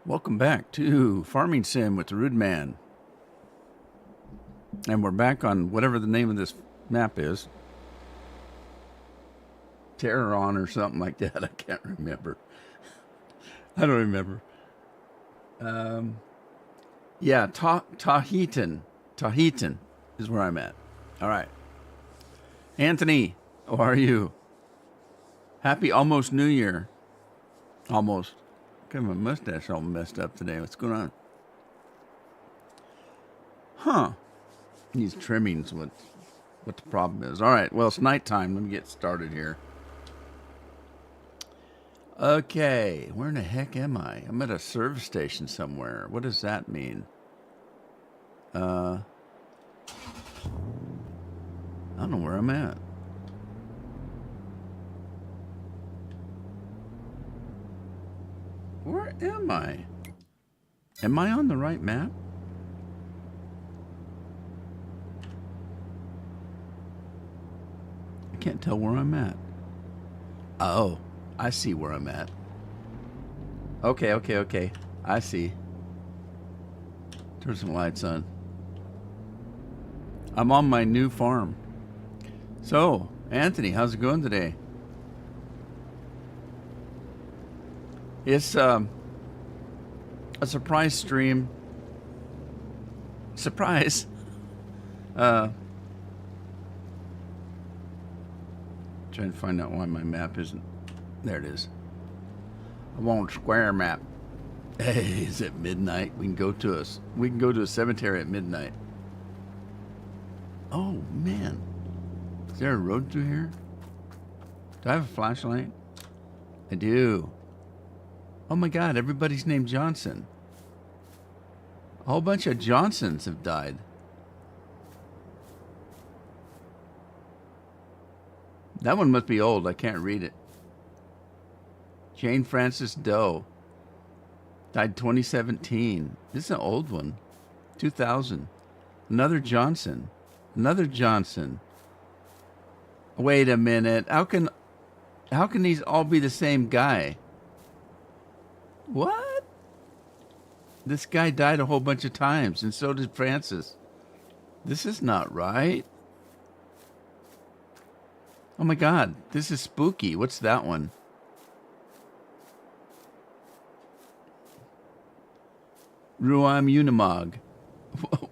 Welcome back to Farming Sim with the Rude Man. And we're back on whatever the name of this map is. Taheton or something like that. I can't remember. I don't remember. Yeah, Taheton. Taheton is where I'm at. All right. Anthony, how are you? Happy almost New Year. Almost. Got my mustache all messed up today. What's going on? Huh. Needs trimmings. What the problem is. All right. Well, it's nighttime. Let me get started here. Okay. Where in the heck am I? I'm at a service station somewhere. What does that mean? I don't know where I'm at. Where am I? Am I on the right map? I can't tell where I'm at. Oh, I see where I'm at. Okay. I see. Turn some lights on. I'm on my new farm. So, Anthony, how's it going today? It's a surprise stream. Surprise. Trying to find out why my map isn't. There it is. I want a square map. Hey, is it midnight? We can go to a cemetery at midnight. Oh man. Is there a road through here? Do I have a flashlight? I do. Oh my God, everybody's named Johnson. A whole bunch of Johnsons have died. That one must be old. I can't read it. Jane Frances Doe. Died 2017. This is an old one. 2000. Another Johnson. Another Johnson. Wait a minute. How can these all be the same guy? What? This guy died a whole bunch of times, and so did Francis. This is not right. Oh my God, this is spooky. What's that one? Ruam Unimog.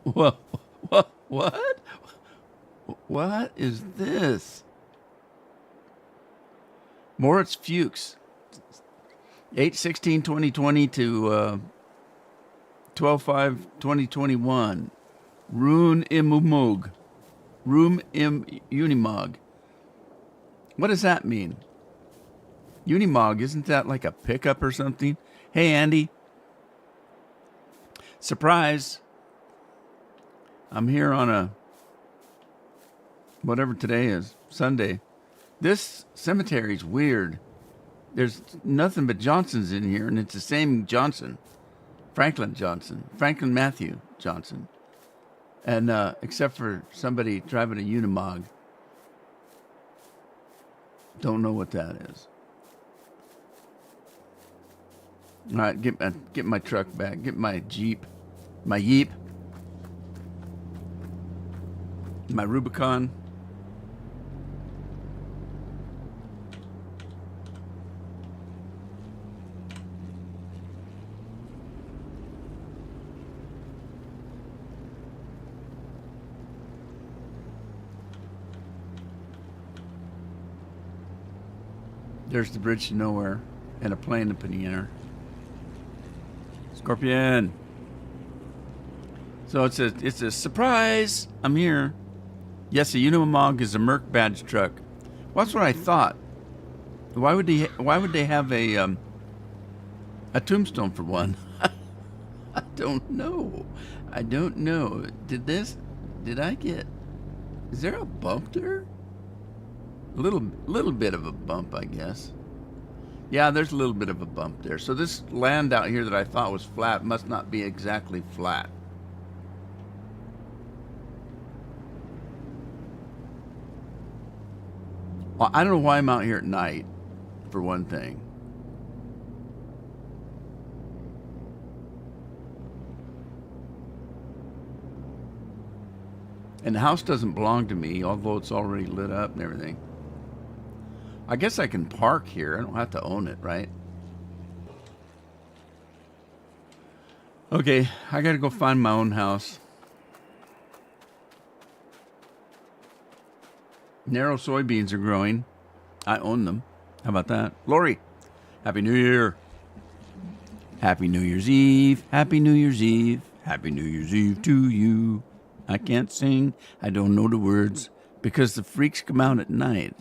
What? What is this? Moritz Fuchs. 8/16/2020 to 12/5/2021. Rune Imumog. Room Im Unimog. What does that mean? Unimog, isn't that like a pickup or something? Hey, Andy. Surprise. I'm here on a, whatever today is, Sunday. This cemetery's weird. There's nothing but Johnsons in here, and it's the same Johnson. Franklin Johnson. Franklin Matthew Johnson. And except for somebody driving a Unimog. Don't know what that is. All right, get my truck back. Get my Jeep. My Yeep. My Rubicon. There's the bridge to nowhere and a plane up in the air. Scorpion. So it's a surprise. I'm here. Yes, a Unimog is a Merc badge truck. Well, that's what I thought. Why would they have a tombstone for one? I don't know. Did I get? Is there a bump there? A little bit of a bump, I guess. Yeah, there's a little bit of a bump there. So this land out here that I thought was flat must not be exactly flat. Well, I don't know why I'm out here at night, for one thing. And the house doesn't belong to me, although it's already lit up and everything. I guess I can park here. I don't have to own it, right? Okay, I gotta go find my own house. Narrow soybeans are growing. I own them. How about that? Lori, Happy New Year. Happy New Year's Eve. Happy New Year's Eve. Happy New Year's Eve to you. I can't sing. I don't know the words because the freaks come out at night.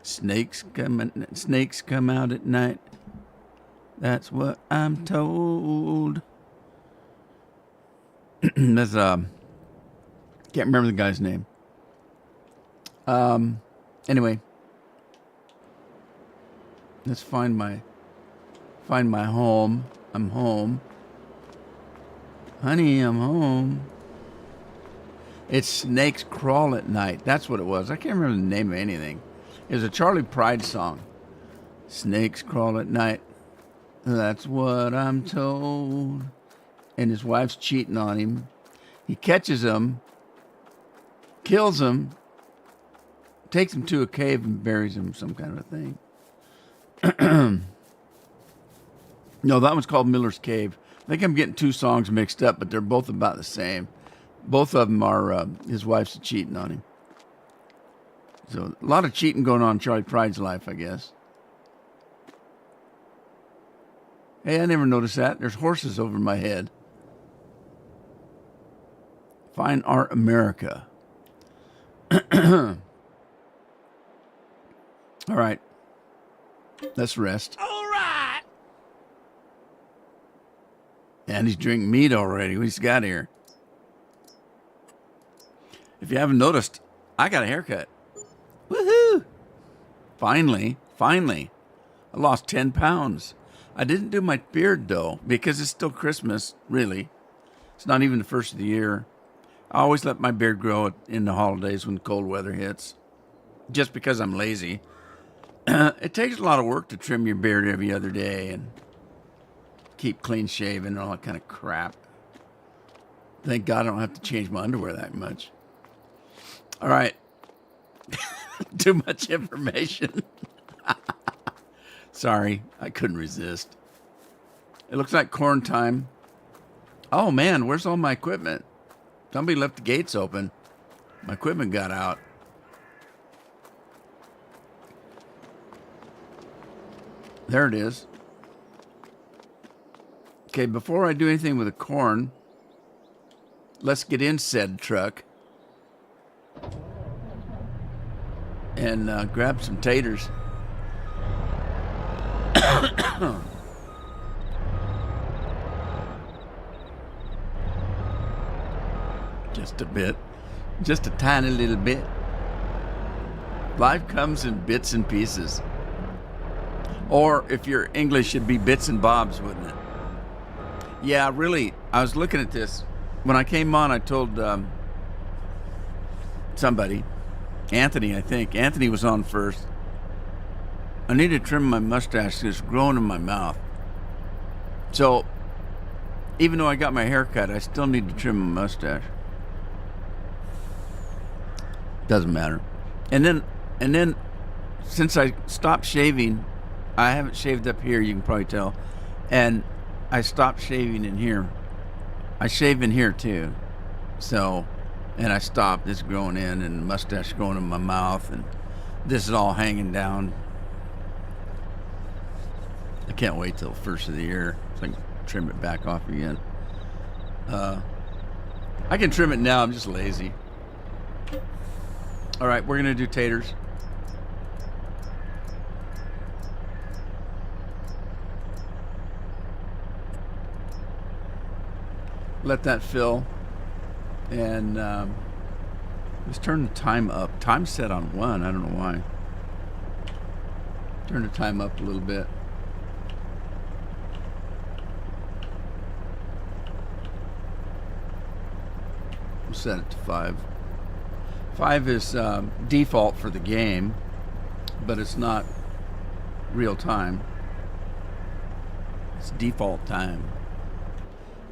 Snakes come out at night. That's what I'm told. That's can't remember the guy's name. Anyway, let's find my home. I'm home. Honey, I'm home. It's Snakes Crawl at Night. That's what it was. I can't remember the name of anything. It was a Charlie Pride song. Snakes crawl at night. That's what I'm told. And his wife's cheating on him. He catches him, kills him, takes him to a cave and buries him, some kind of a thing. No, that one's called Miller's Cave. I think I'm getting two songs mixed up, but they're both about the same. Both of them are his wife's cheating on him. So a lot of cheating going on in Charlie Pride's life, I guess. Hey, I never noticed that. There's horses over my head. Fine Art America. All right. Let's rest. All right. And he's drinking meat already. What he's got here? If you haven't noticed, I got a haircut. Woohoo! Finally. I lost 10 pounds. I didn't do my beard, though, because it's still Christmas, really. It's not even the first of the year. I always let my beard grow in the holidays when cold weather hits, just because I'm lazy. It takes a lot of work to trim your beard every other day and keep clean shaven and all that kind of crap. Thank God I don't have to change my underwear that much. All right. Too much information. Sorry, I couldn't resist. It looks like corn time. Oh, man, where's all my equipment? Somebody left the gates open. My equipment got out. There it is. Okay, before I do anything with the corn, let's get in said truck and grab some taters. Just a bit. Just a tiny little bit. Life comes in bits and pieces. Or if you're English, it'd be bits and bobs, wouldn't it? Yeah, really, I was looking at this. When I came on, I told somebody, Anthony, I think. Anthony was on first. I need to trim my mustache because it's growing in my mouth. So, even though I got my hair cut, I still need to trim my mustache. Doesn't matter. And then, since I stopped shaving, I haven't shaved up here, you can probably tell. And I stopped shaving in here. I shave in here too. So, and I stopped. It's growing in and the mustache growing in my mouth. And this is all hanging down. I can't wait till the first of the year so I can trim it back off again. I can trim it now. I'm just lazy. All right, we're going to do taters. Let that fill. And let's turn the time up. Time's set on 1. I don't know why. Turn the time up a little bit. We'll set it to 5. 5 is default for the game, but it's not real time. It's default time.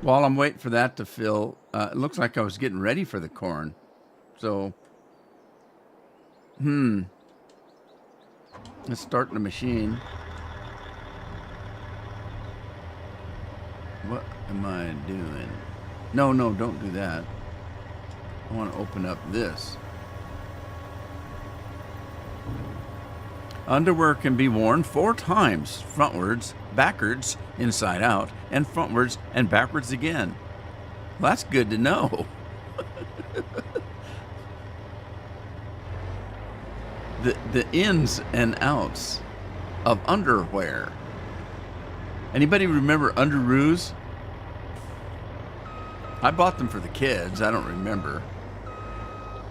While I'm waiting for that to fill, it looks like I was getting ready for the corn. So, let's start the machine. What am I doing? No, don't do that. I want to open up this. Underwear can be worn 4 times, frontwards, backwards, inside out, and frontwards and backwards again. Well, that's good to know. The ins and outs of underwear. Anybody remember underoos? I bought them for the kids. I don't remember.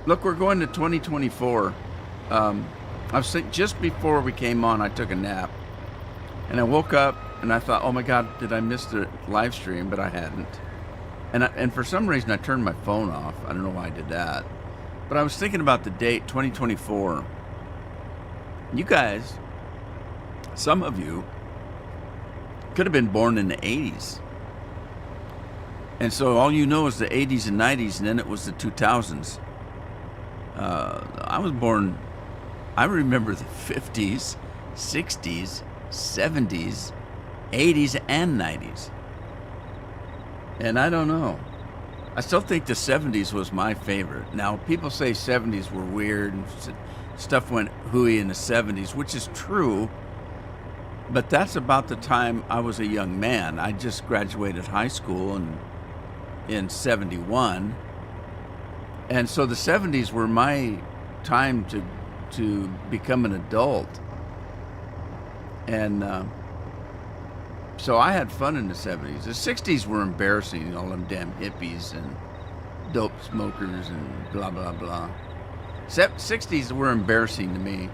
Look, we're going to 2024. I was thinking, just before we came on, I took a nap. And I woke up and I thought, oh my God, did I miss the live stream? But I hadn't. And for some reason, I turned my phone off. I don't know why I did that. But I was thinking about the date, 2024. You guys, some of you, could have been born in the 80s. And so all you know is the 80s and 90s, and then it was the 2000s. I was born, I remember the 50s, 60s, 70s, 80s, and 90s. And I don't know. I still think the 70s was my favorite. Now, people say 70s were weird and stuff went hooey in the 70s, which is true. But that's about the time I was a young man. I just graduated high school in 71. And so the 70s were my time to become an adult. And so I had fun in the 70s. The 60s were embarrassing, all them damn hippies and dope smokers and blah, blah, blah. 60s were embarrassing to me.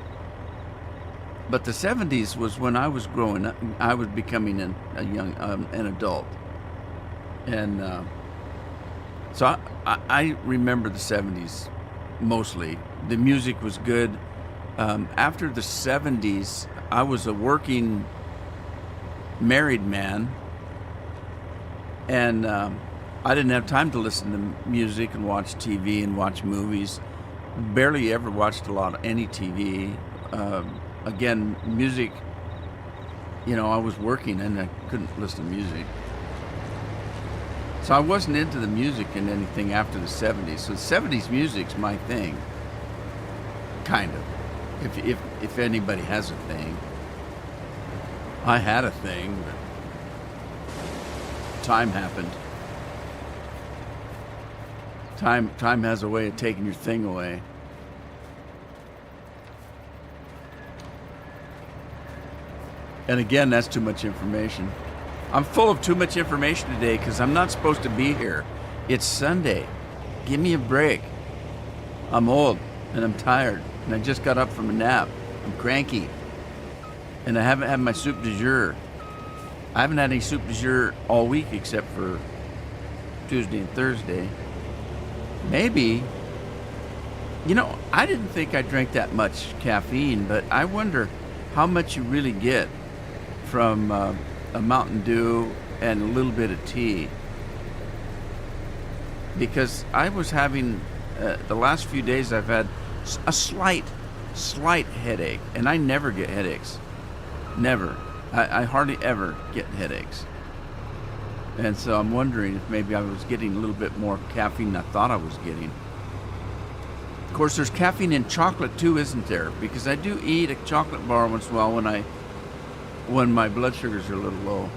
But the 70s was when I was growing up. I was becoming an adult. And so I remember the 70s mostly. The music was good. After the 70s, I was a working married man. And I didn't have time to listen to music and watch TV and watch movies. Barely ever watched a lot of any TV. Again, music, I was working and I couldn't listen to music. So I wasn't into the music and anything after the 70s. So the 70s music's my thing. Kind of. If anybody has a thing. I had a thing, but time happened. Time has a way of taking your thing away. And again, that's too much information. I'm full of too much information today because I'm not supposed to be here. It's Sunday. Give me a break. I'm old and I'm tired and I just got up from a nap. I'm cranky. And I haven't had my soup du jour. I haven't had any soup du jour all week except for Tuesday and Thursday. Maybe. I didn't think I drank that much caffeine, but I wonder how much you really get from a Mountain Dew and a little bit of tea. Because I was having, the last few days I've had a slight headache. And I never get headaches. Never. I hardly ever get headaches. And so I'm wondering if maybe I was getting a little bit more caffeine than I thought I was getting. Of course, there's caffeine in chocolate too, isn't there? Because I do eat a chocolate bar once in a while when my blood sugars are a little low.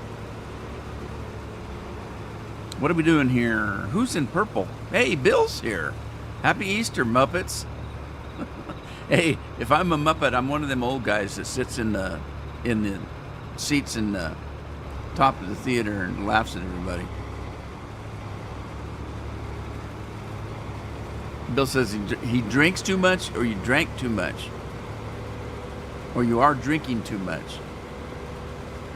What are we doing here? Who's in purple? Hey, Bill's here. Happy Easter, Muppets. Hey, if I'm a Muppet, I'm one of them old guys that sits in the seats in the top of the theater and laughs at everybody. Bill says he drinks too much, or you drank too much, or you are drinking too much.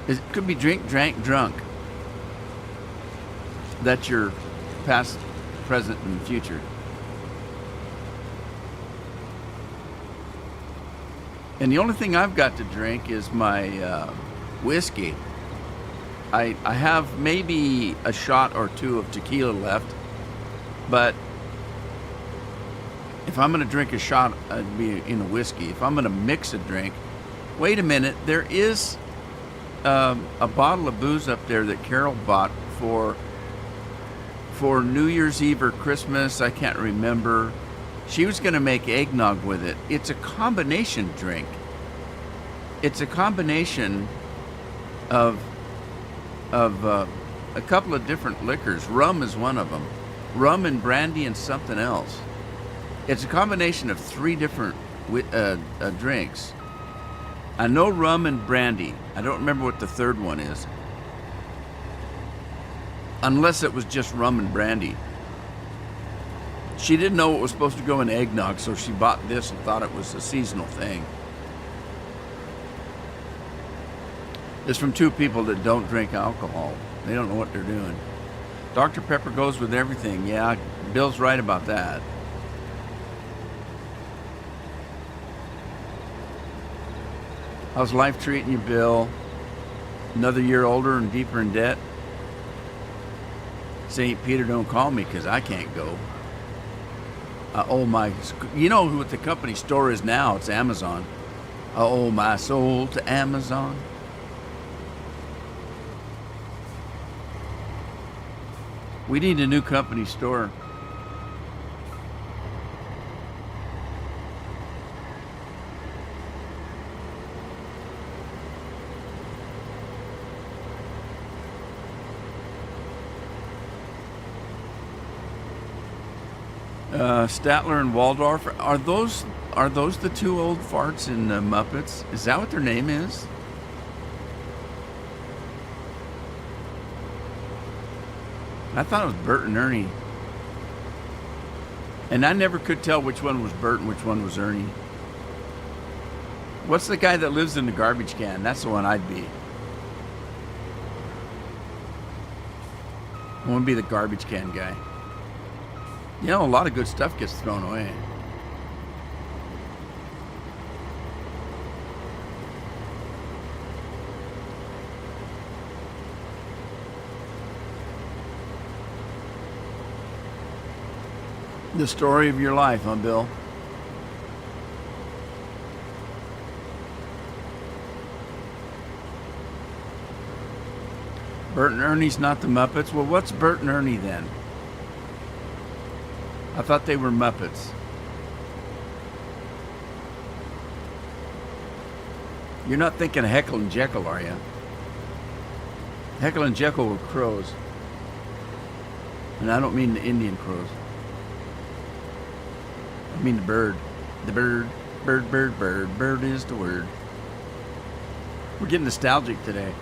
It could be drank, drunk. That's your past, present, and future. And the only thing I've got to drink is my whiskey. I have maybe a shot or two of tequila left, but if I'm going to drink a shot, it'd be in a whiskey. If I'm going to mix a drink, wait a minute, there is a bottle of booze up there that Carol bought for New Year's Eve or Christmas. I can't remember. She was going to make eggnog with it. It's a combination drink. It's a combination of a couple of different liquors. Rum is one of them. Rum and brandy and something else. It's a combination of 3 different drinks. I know rum and brandy. I don't remember what the third one is. Unless it was just rum and brandy. She didn't know it was supposed to go in eggnog, so she bought this and thought it was a seasonal thing. It's from 2 people that don't drink alcohol. They don't know what they're doing. Dr. Pepper goes with everything. Yeah, Bill's right about that. How's life treating you, Bill? Another year older and deeper in debt? St. Peter don't call me because I can't go. You know what the company store is now? It's Amazon. I owe my soul to Amazon. We need a new company store. Statler and Waldorf, are those the 2 old farts in the Muppets? Is that what their name is? I thought it was Bert and Ernie. And I never could tell which one was Bert and which one was Ernie. What's the guy that lives in the garbage can? That's the one I'd be. I want to be the garbage can guy. You know, a lot of good stuff gets thrown away. The story of your life, huh, Bill? Bert and Ernie's not the Muppets. Well, what's Bert and Ernie then? I thought they were Muppets. You're not thinking of Heckle and Jekyll, are you? Heckle and Jekyll were crows. And I don't mean the Indian crows. I mean the bird. The bird. Bird, bird, bird. Bird is the word. We're getting nostalgic today.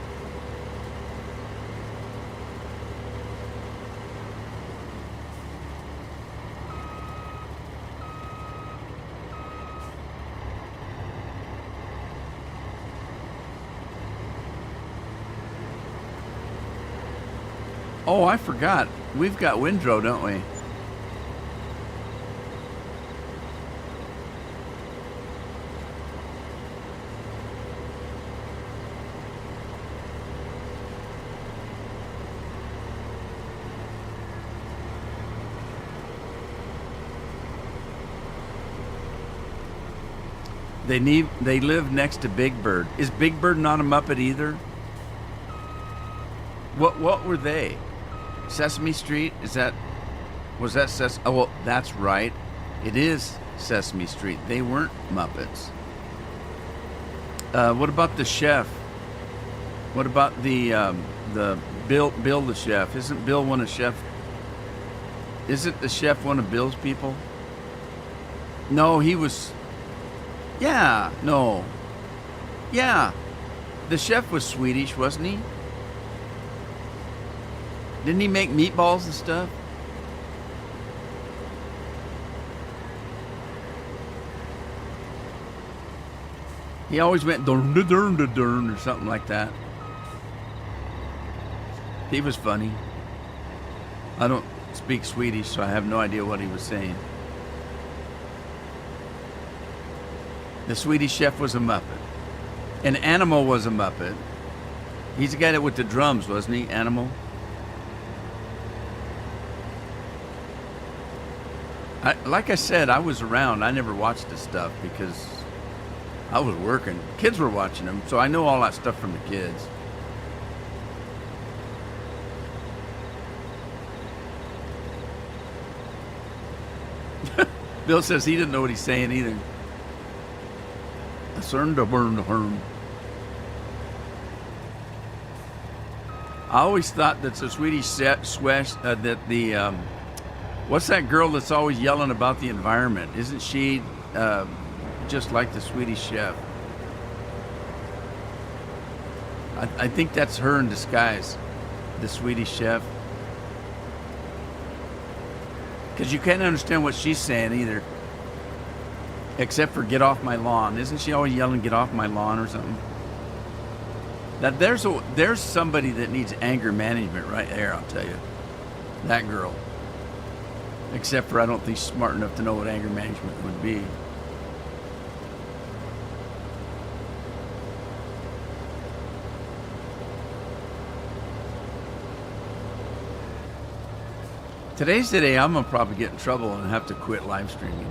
Oh, I forgot. We've got Windrow, don't we? They live next to Big Bird. Is Big Bird not a Muppet either? What were they? Sesame Street? Was that Sesame? Oh, well, that's right. It is Sesame Street. They weren't Muppets. What about the chef? What about the Bill the chef? Isn't Bill one of chef? Isn't the chef one of Bill's people? No, he was. Yeah, no. Yeah. The chef was Swedish, wasn't he? Didn't he make meatballs and stuff? He always went dun dun dun dun dun or something like that. He was funny. I don't speak Swedish, so I have no idea what he was saying. The Swedish chef was a Muppet. An animal was a Muppet. He's the guy that with the drums, wasn't he? Animal. Like I said, I was around. I never watched this stuff because I was working. Kids were watching them, so I know all that stuff from the kids. Bill says he didn't know what he's saying either. Concerned to burn the harm. I always thought that the Swedish Swish, that the what's that girl that's always yelling about the environment? Isn't she just like the Swedish chef? I think that's her in disguise, the Swedish chef. Because you can't understand what she's saying either. Except for get off my lawn. Isn't she always yelling get off my lawn or something? That there's somebody that needs anger management right there, I'll tell you. That girl. Except for I don't think she's smart enough to know what anger management would be. Today's the day I'm going to probably get in trouble and have to quit live streaming.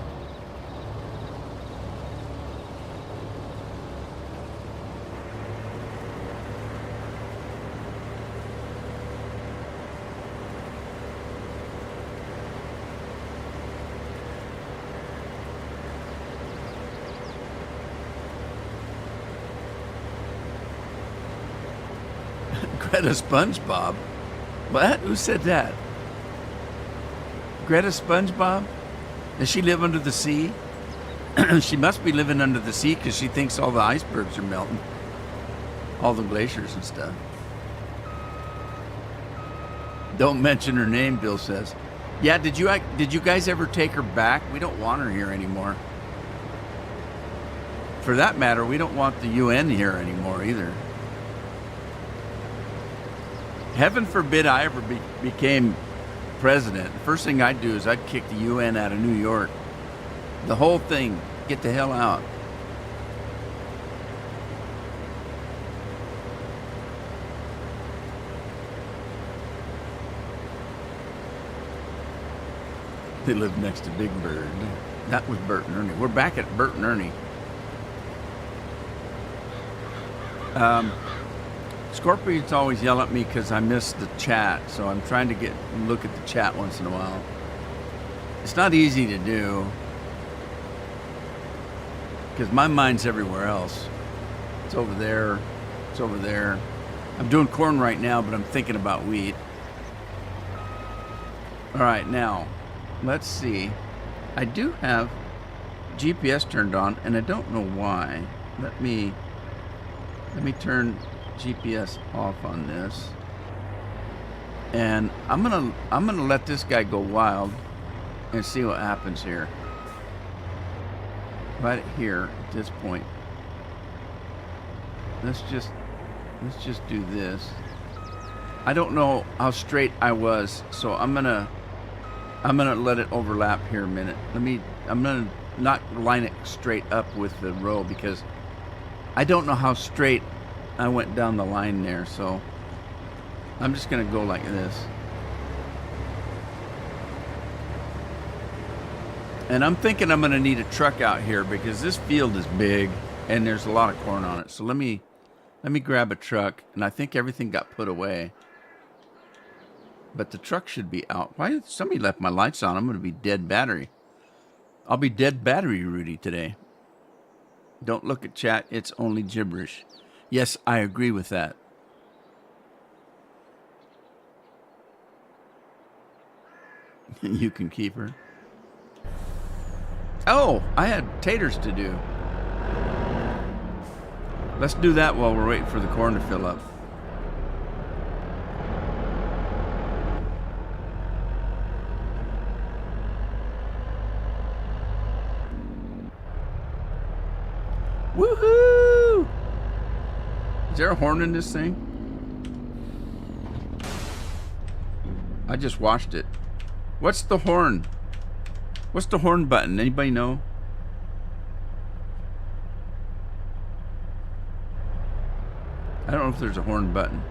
Greta SpongeBob? What? Who said that? Greta SpongeBob? Does she live under the sea? She must be living under the sea because she thinks all the icebergs are melting. All the glaciers and stuff. Don't mention her name, Bill says. Yeah, did you guys ever take her back? We don't want her here anymore. For that matter, we don't want the UN here anymore either. Heaven forbid I ever became president. The first thing I'd do is I'd kick the UN out of New York. The whole thing. Get the hell out. They live next to Big Bird. That was Bert and Ernie. We're back at Bert and Ernie. Scorpion's always yell at me because I miss the chat, so I'm trying to look at the chat once in a while. It's not easy to do because my mind's everywhere else. It's over there. It's over there. I'm doing corn right now, but I'm thinking about wheat. All right, now, let's see. I do have GPS turned on, and I don't know why. Let me turn GPS off on this, and I'm gonna let this guy go wild and see what happens here. Right here at this point, let's just do this. I don't know how straight I was, so I'm gonna let it overlap here a minute. I'm gonna not line it straight up with the row because I don't know how straight I went down the line there, so I'm just gonna go like this. And I'm thinking I'm gonna need a truck out here because this field is big and there's a lot of corn on it. So let me grab a truck, and I think everything got put away. But the truck should be out. Why somebody left my lights on? I'm gonna be dead battery. I'll be dead battery Rudy today. Don't look at chat, it's only gibberish. Yes, I agree with that. You can keep her. Oh, I had taters to do. Let's do that while we're waiting for the corn to fill up. Woohoo! Is there a horn in this thing? I just watched it. What's the horn? What's the horn button? Anybody know? I don't know know if there's a horn button.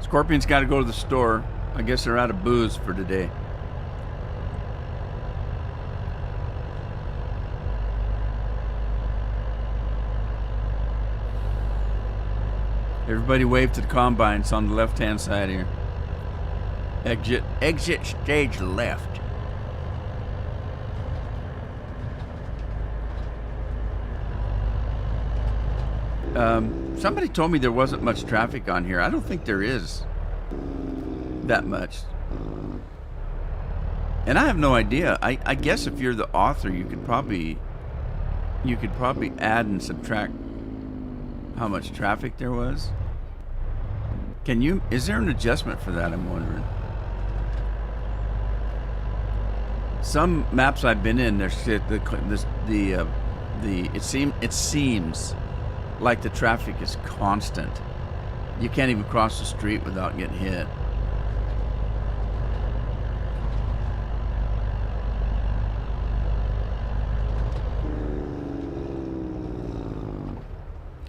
Scorpion's got to go to the store. I guess they're out of booze for today. Everybody wave to the combines on the left-hand side here. Exit stage left. Somebody told me there wasn't much traffic on here. I don't think there is that much. And I have no idea. I guess if you're the author, you could probably add and subtract how much traffic there was. Can you? Is there an adjustment for that? I'm wondering. Some maps I've been in, there's it seems like the traffic is constant. You can't even cross the street without getting hit.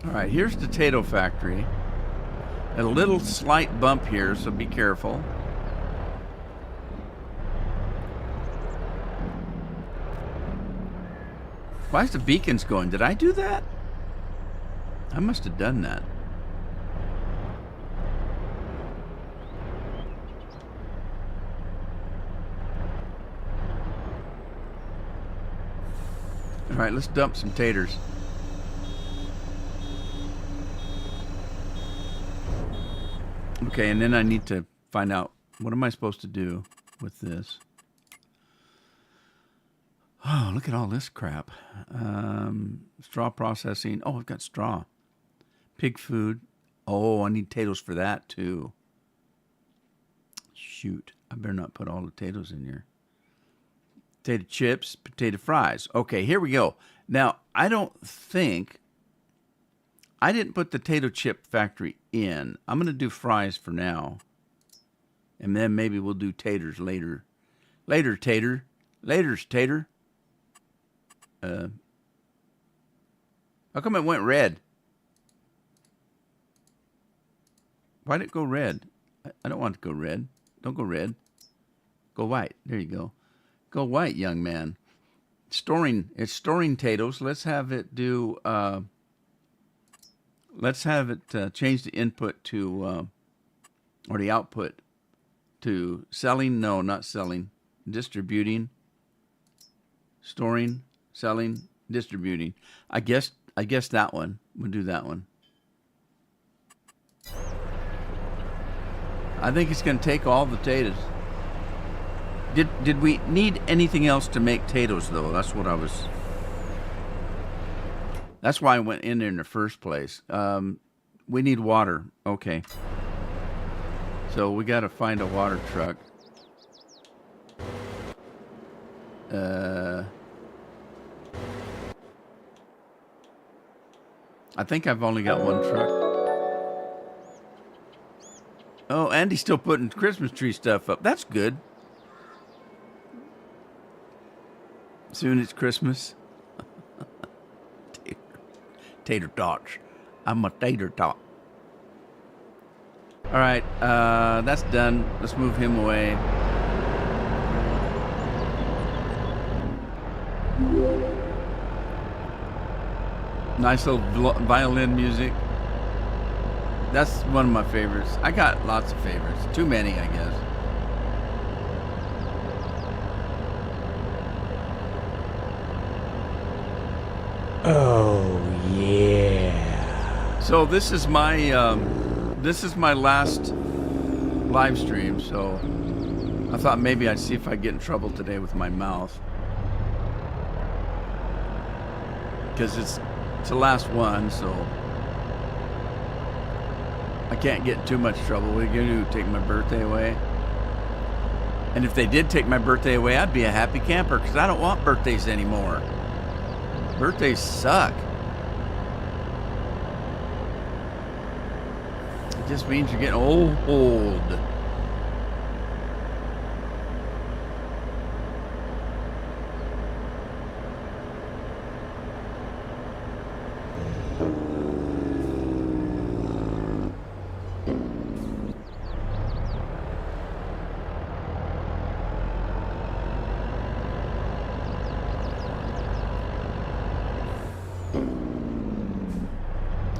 All right, here's the Taheton factory. A little slight bump here, so be careful. Why is the beacons going? Did I do that? I must have done that. All right, let's dump some taters. Okay, and then I need to find out, what am I supposed to do with this? Oh, look at all this crap. Straw processing. Oh, I've got straw. Pig food. Oh, I need potatoes for that too. Shoot, I better not put all the potatoes in here. Potato chips, potato fries. Okay, here we go. Now, I didn't put the potato chip factory in. I'm going to do fries for now. And then maybe we'll do taters later. Later's tater. How come it went red? Why did it go red? I don't want it to go red. Don't go red. Go white. There you go. Go white, young man. It's storing potatoes. Let's have it do... let's have it change the input to... or the output to selling. No, not selling. Distributing. Storing. Selling. Distributing. I guess that one. We'll do that one. I think it's going to take all the potatoes. Did we need anything else to make potatoes, though? That's what I was... That's why I went in there in the first place. We need water. Okay. So we got to find a water truck. I think I've only got one truck. Oh, Andy's still putting Christmas tree stuff up. That's good. Soon it's Christmas. Tater tots. I'm a tater tot. All right, that's done. Let's move him away. Nice little violin music. That's one of my favorites. I got lots of favorites. Too many, I guess. Oh yeah. So this is my last live stream. So I thought maybe I'd see if I get in trouble today with my mouth, because it's the last one. So I can't get in too much trouble. What are you going to do, take my birthday away? And if they did take my birthday away, I'd be a happy camper, because I don't want birthdays anymore. Birthdays suck. It just means you're getting old.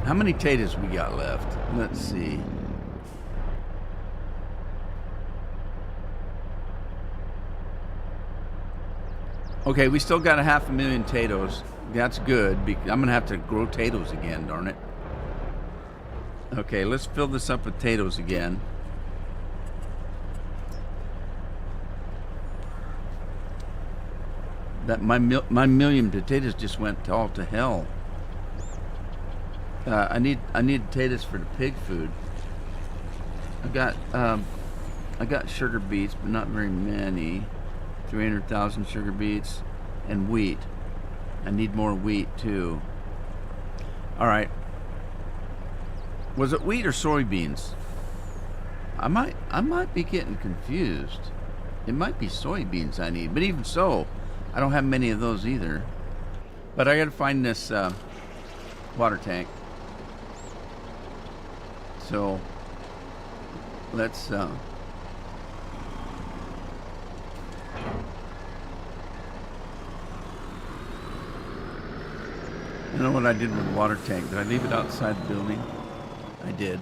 How many taters we got left? Let's see. Okay, we still got 500,000 potatoes. That's good. I'm gonna have to grow potatoes again, darn it. Okay, let's fill this up with potatoes again. That my million potatoes just went all to hell. I need potatoes for the pig food. I got sugar beets, but not very many. 300,000 sugar beets and wheat. I need more wheat too. All right. Was it wheat or soybeans? I might be getting confused. It might be soybeans I need, but even so, I don't have many of those either. But I got to find this water tank. So let's you know what I did with the water tank? Did I leave it outside the building? I did.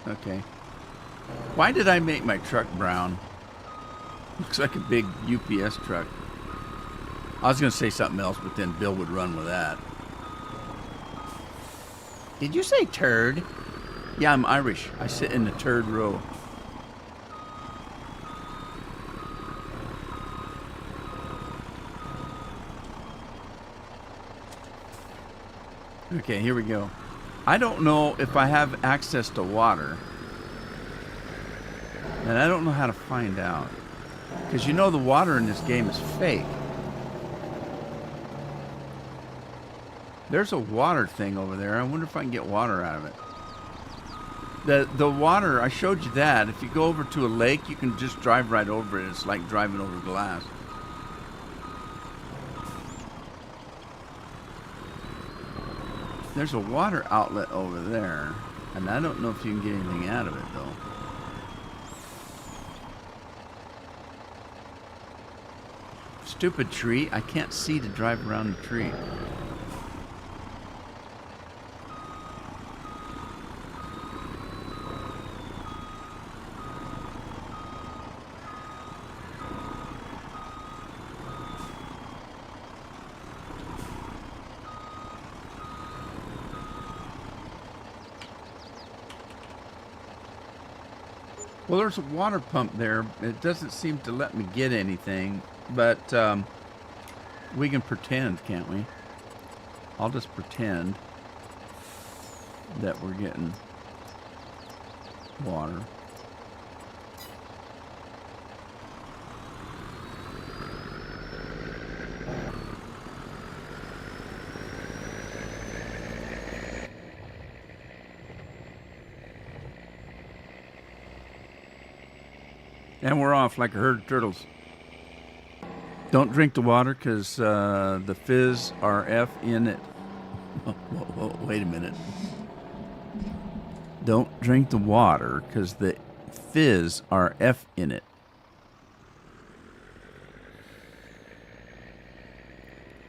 Okay. Why did I make my truck brown? Looks like a big UPS truck. I was going to say something else, but then Bill would run with that. Did you say turd? Yeah, I'm Irish. I sit in the turd row. Okay, here we go. I don't know if I have access to water. And I don't know how to find out. Because you know the water in this game is fake. There's a water thing over there. I wonder if I can get water out of it. The water, I showed you that. If you go over to a lake, you can just drive right over it. It's like driving over glass. There's a water outlet over there, and I don't know if you can get anything out of it, though. Stupid tree. I can't see to drive around the tree. Well, there's a water pump there. It doesn't seem to let me get anything, but we can pretend, can't we? I'll just pretend that we're getting water. And we're off like a herd of turtles. Don't drink the water because the fizz are F in it. Whoa, wait a minute. Don't drink the water because the fizz are F in it.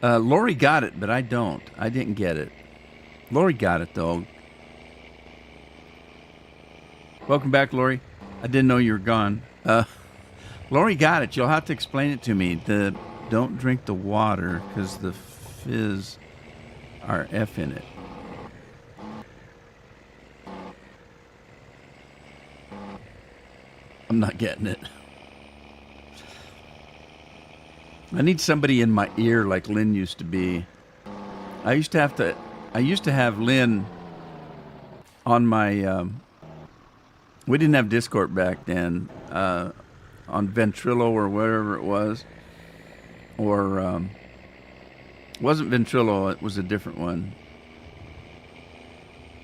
Lori got it, but I don't. I didn't get it. Lori got it, though. Welcome back, Lori. I didn't know you were gone. Lori got it. You'll have to explain it to me. Don't drink the water because the fizz are F in it. I'm not getting it. I need somebody in my ear like Lynn used to be. I used to have Lynn on my we didn't have Discord back then, on Ventrilo or whatever it was. Or wasn't Ventrilo, it was a different one.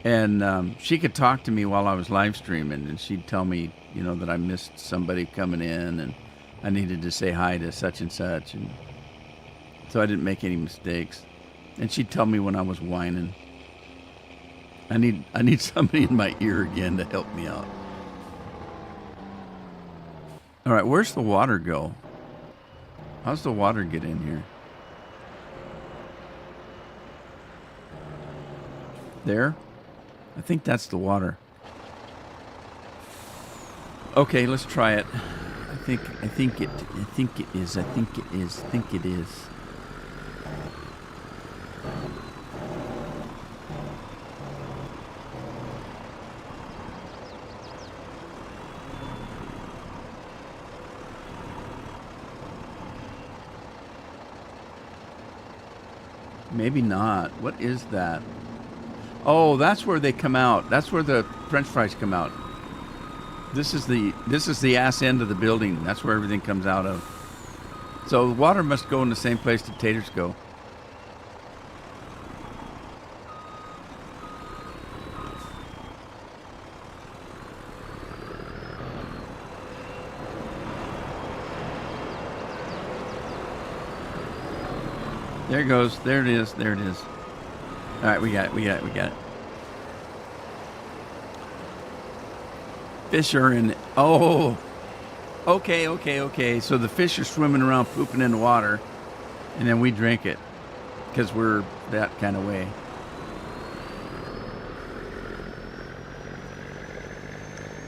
And she could talk to me while I was live streaming, and she'd tell me, that I missed somebody coming in and I needed to say hi to such and such, and so I didn't make any mistakes. And she'd tell me when I was whining. I need somebody in my ear again to help me out. All right, where's the water go? How's the water get in here? There? I think that's the water. Okay, let's try it. I think it is. I think it is. Maybe not. What is that? Oh, that's where they come out. That's where the French fries come out. This is the ass end of the building. That's where everything comes out of. So the water must go in the same place the taters go. There it goes. There it is. There it is. All right, we got it. Fish are in. Oh, okay. So the fish are swimming around, pooping in the water, and then we drink it because we're that kind of way.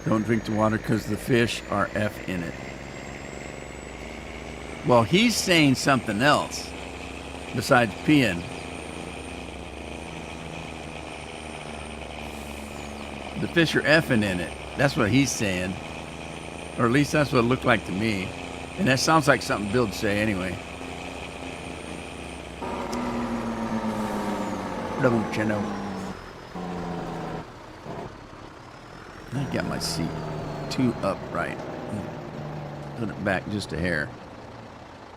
Don't drink the water because the fish are F in it. Well, he's saying something else besides peeing. The fish are effing in it. That's what he's saying. Or at least that's what it looked like to me. And that sounds like something Bill'd say anyway. Don't you know? I got my seat too upright. Put it back just a hair.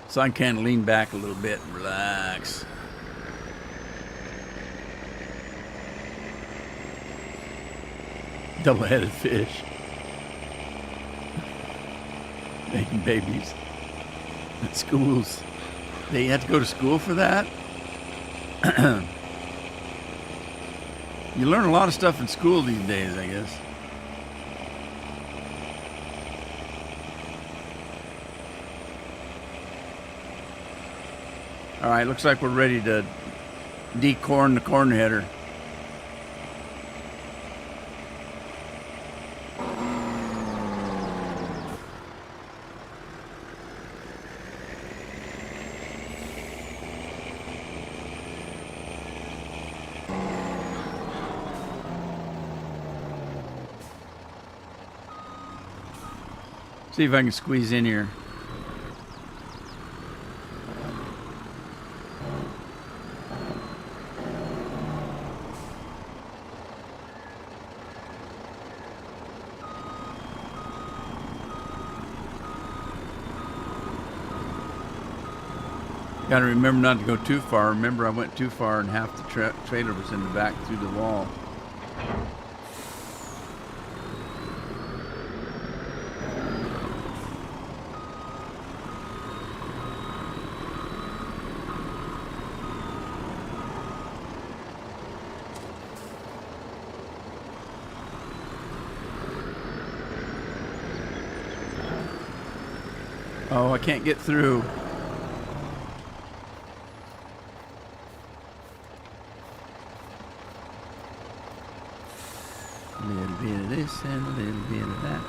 So I can lean back a little bit and relax. Double-headed fish. Making babies. At schools. They have to go to school for that? You learn a lot of stuff in school these days, I guess. All right, looks like we're ready to decorn the corn header. See if I can squeeze in here. Got to remember not to go too far. Remember, I went too far and half the trailer was in the back through the wall. Oh, I can't get through. A little bit of this and a little bit of that.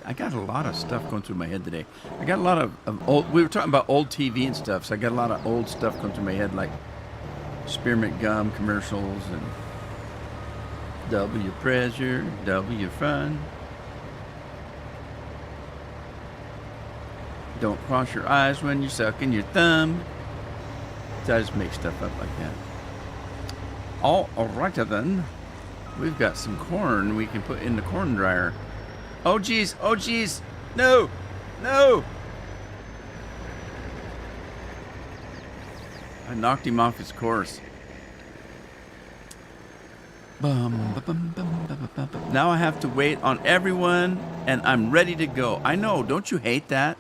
I got a lot of stuff going through my head today. I got a lot of old. We were talking about old TV and stuff, so I got a lot of old stuff going through my head, like spearmint gum commercials and W pressure, W fun. Don't cross your eyes when you're sucking your thumb. So I just make stuff up like that. All right then. We've got some corn we can put in the corn dryer. Oh geez, oh geez. No, no. I knocked him off his course. Now I have to wait on everyone and I'm ready to go. I know, don't you hate that?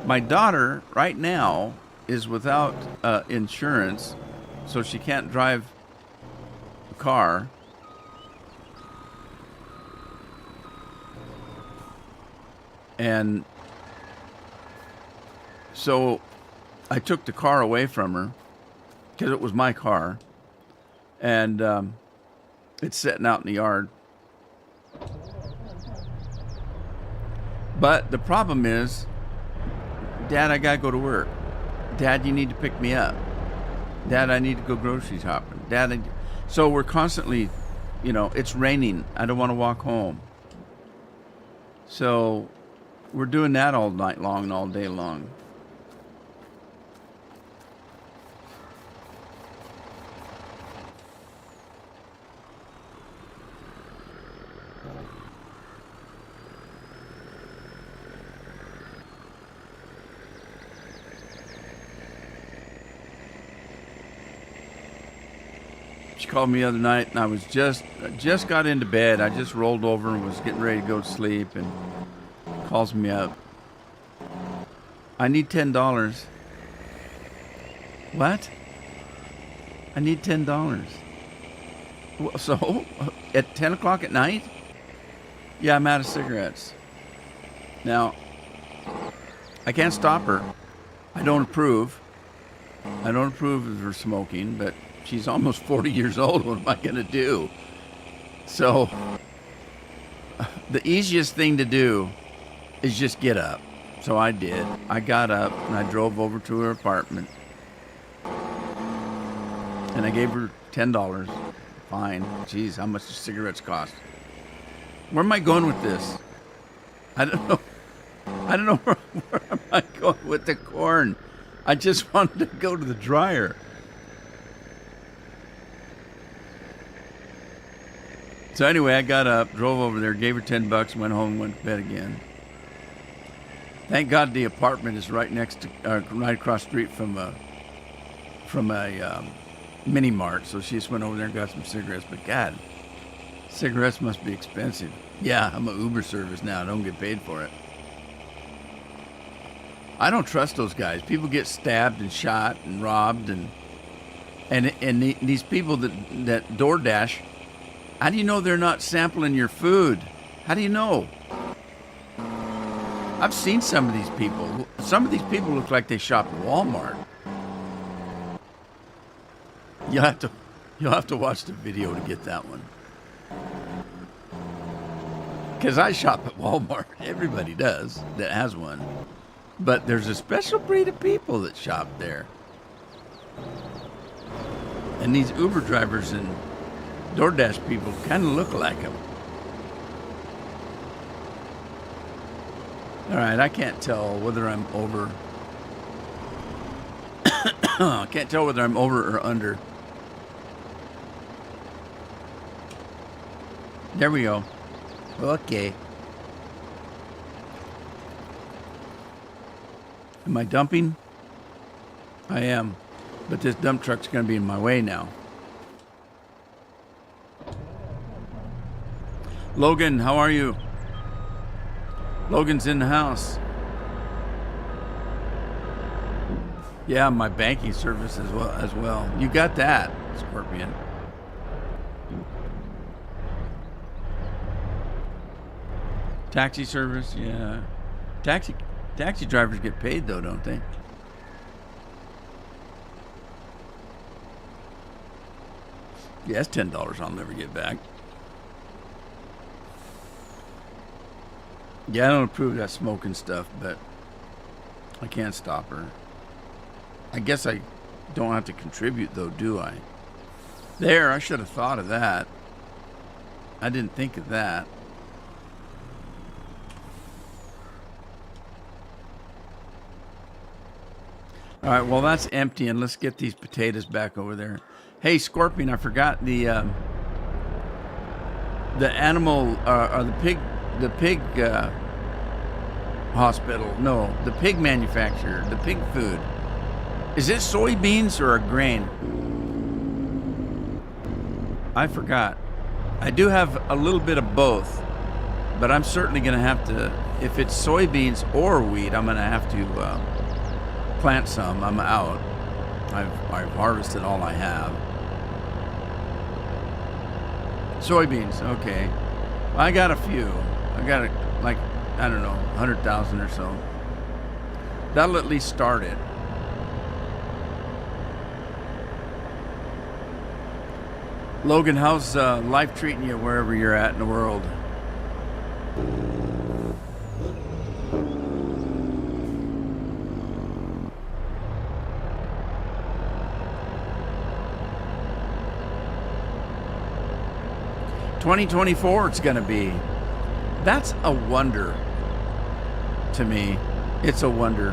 My daughter right now is without insurance so she can't drive the car. And so I took the car away from her because it was my car. And it's sitting out in the yard. But the problem is, Dad, I gotta go to work. Dad, you need to pick me up. Dad, I need to go grocery shopping. Dad, so we're constantly, it's raining. I don't want to walk home. So we're doing that all night long and all day long. She called me the other night, and I was just got into bed. I just rolled over and was getting ready to go to sleep, and calls me up. I need $10. What? I need $10. So, at 10 o'clock at night? Yeah, I'm out of cigarettes. Now, I can't stop her. I don't approve. I don't approve of her smoking, but she's almost 40 years old. What am I going to do? So, the easiest thing to do is just get up. So I did. I got up and I drove over to her apartment. And I gave her $10. Fine. Jeez, how much do cigarettes cost? Where am I going with this? I don't know. I don't know where am I going with the corn. I just wanted to go to the dryer. So anyway, I got up, drove over there, gave her $10, went home, and went to bed again. Thank God the apartment is right next to, right across the street from a mini mart. So she just went over there and got some cigarettes. But God, cigarettes must be expensive. Yeah, I'm an Uber service now. I don't get paid for it. I don't trust those guys. People get stabbed and shot and robbed, and these people that DoorDash. How do you know they're not sampling your food? How do you know? I've seen some of these people. Some of these people look like they shop at Walmart. You'll have to watch the video to get that one. Because I shop at Walmart. Everybody does that has one. But there's a special breed of people that shop there. And these Uber drivers and DoorDash people kind of look like them. All right, I can't tell whether I'm over. I can't tell whether I'm over or under. There we go. Okay. Am I dumping? I am. But this dump truck's going to be in my way now. Logan, how are you? Logan's in the house. Yeah, my banking service as well. You got that, Scorpion. Taxi service, yeah. Taxi drivers get paid though, don't they? Yeah, that's $10 I'll never get back. Yeah, I don't approve of that smoking stuff, but I can't stop her. I guess I don't have to contribute, though, do I? There, I should have thought of that. I didn't think of that. All right, well, that's empty, and let's get these potatoes back over there. Hey, Scorpion, I forgot the animal, or the pig hospital. No, the pig manufacturer, the pig food. Is it soybeans or a grain? I forgot. I do have a little bit of both, but I'm certainly going to have to, if it's soybeans or wheat, I'm going to have to plant some. I'm out. I've harvested all I have. Soybeans, okay. I got a few. I got like, I don't know, 100,000 or so. That'll at least start it. Logan, how's life treating you wherever you're at in the world? $2024 it's gonna be. That's a wonder to me. It's a wonder.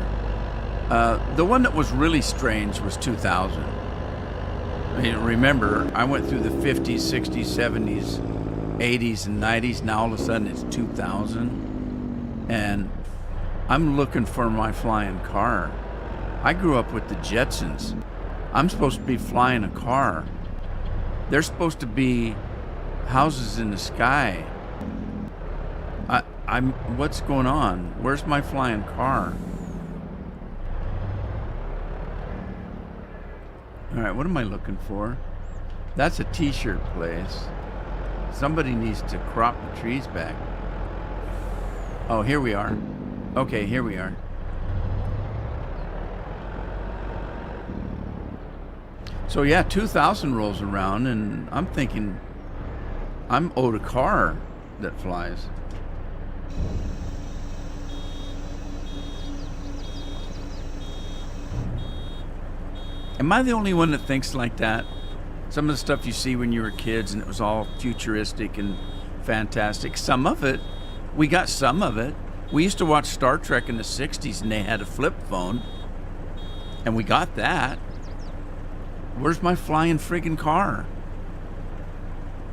The one that was really strange was 2000. I mean, remember, I went through the 50s, 60s, 70s, 80s, and 90s. Now all of a sudden it's 2000. And I'm looking for my flying car. I grew up with the Jetsons. I'm supposed to be flying a car. There's supposed to be houses in the sky. What's going on? Where's my flying car? All right, what am I looking for? That's a t-shirt place. Somebody needs to crop the trees back. Oh, here we are. Okay, here we are. So yeah, 2000 rolls around and I'm thinking I'm owed a car that flies. Am I the only one that thinks like that? Some of the stuff you see when you were kids and it was all futuristic and fantastic. Some of it, we got some of it. We used to watch Star Trek in the 60s and they had a flip phone. And we got that. Where's my flying friggin' car?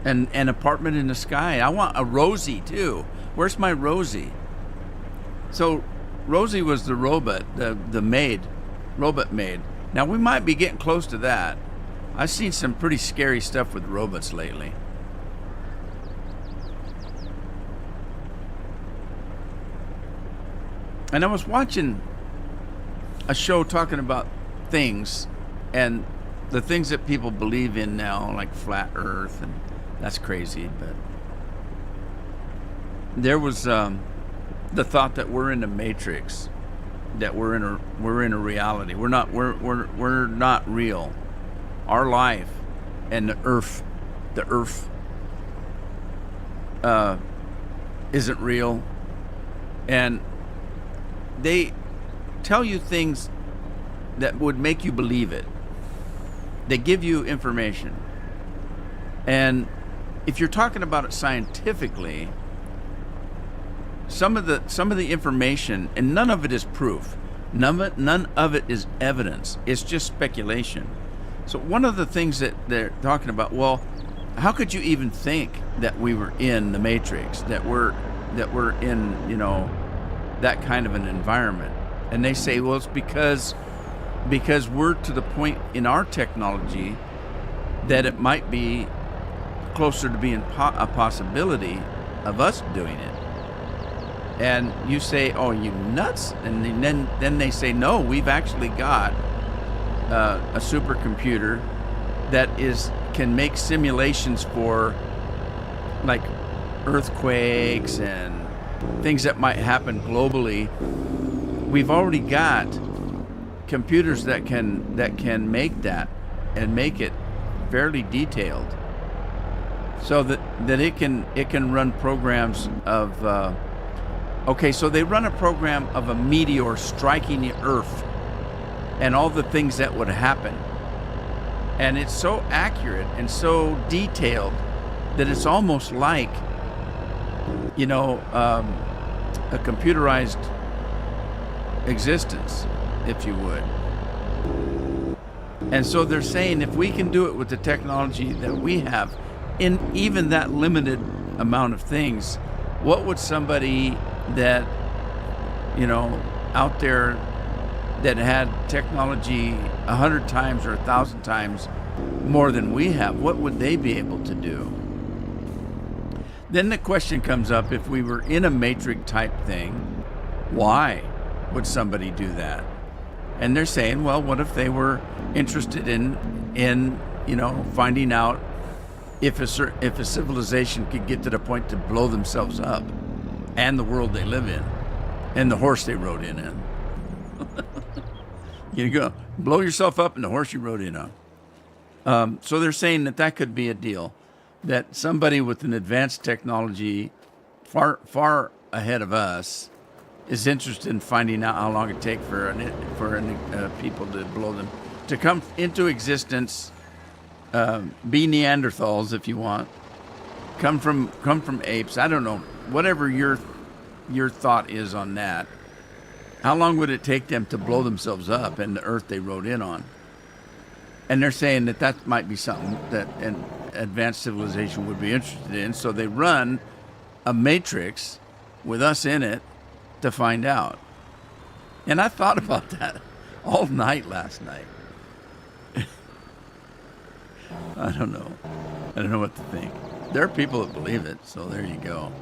And an apartment in the sky. I want a Rosie too. Where's my Rosie? So Rosie was the robot, the maid, robot maid. Now we might be getting close to that. I've seen some pretty scary stuff with robots lately. And I was watching a show talking about things and the things that people believe in now, like flat earth, and that's crazy, but there was the thought that we're in the Matrix, that we're in a reality. We're not real. Our life and the earth isn't real, and they tell you things that would make you believe it. They give you information, and if you're talking about it scientifically, some of the information, and none of it is proof, none of it is evidence. It's just speculation. So one of the things that they're talking about, well, how could you even think that we were in the Matrix, that we're in, you know, that kind of an environment? And they say, well, it's because we're to the point in our technology that it might be closer to being a possibility of us doing it. And you say, oh, you nuts? And then they say, no, we've actually got a supercomputer that can make simulations for like earthquakes and things that might happen globally. We've already got computers that can make that and make it fairly detailed, so that it can run programs of okay, so they run a program of a meteor striking the earth and all the things that would happen, and it's so accurate and so detailed that it's almost like, you know, a computerized existence, if you would. And so they're saying, if we can do it with the technology that we have in even that limited amount of things, what would somebody that, you know, out there that had technology 100 times or 1,000 times more than we have, what would they be able to do? Then the question comes up, if we were in a matrix type thing, why would somebody do that? And they're saying, well, what if they were interested in finding out if a civilization could get to the point to blow themselves up, and the world they live in, and the horse they rode in. You go blow yourself up in the horse you rode in on. So they're saying that could be a deal, that somebody with an advanced technology far ahead of us is interested in finding out how long it takes for people to blow them, to come into existence, be Neanderthals if you want, come from apes. I don't know, whatever your thought is on that. How long would it take them to blow themselves up in the earth they rode in on? And they're saying that might be something that an advanced civilization would be interested in. So they run a matrix with us in it to find out. And I thought about that all night last night. I don't know. I don't know what to think. There are people that believe it, so there you go.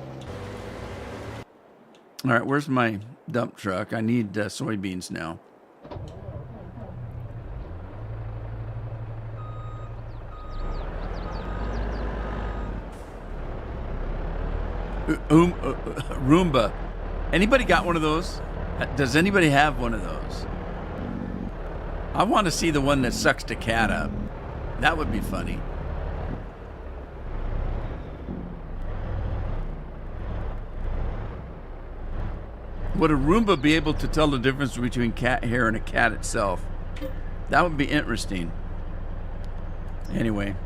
All right, where's my dump truck? I need soybeans now. Roomba. Anybody got one of those? Does anybody have one of those? I want to see the one that sucks the cat up. That would be funny. Would a Roomba be able to tell the difference between cat hair and a cat itself? That would be interesting. Anyway.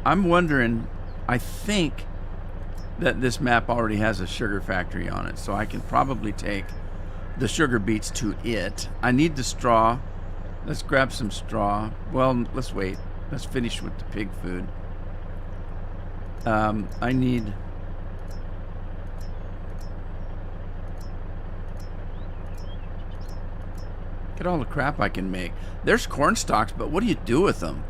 I'm wondering, I think that this map already has a sugar factory on it, so I can probably take the sugar beets to it. I need the straw. Let's grab some straw. Well, let's wait. Let's finish with the pig food. I need... Look at all the crap I can make. There's corn stalks, but what do you do with them?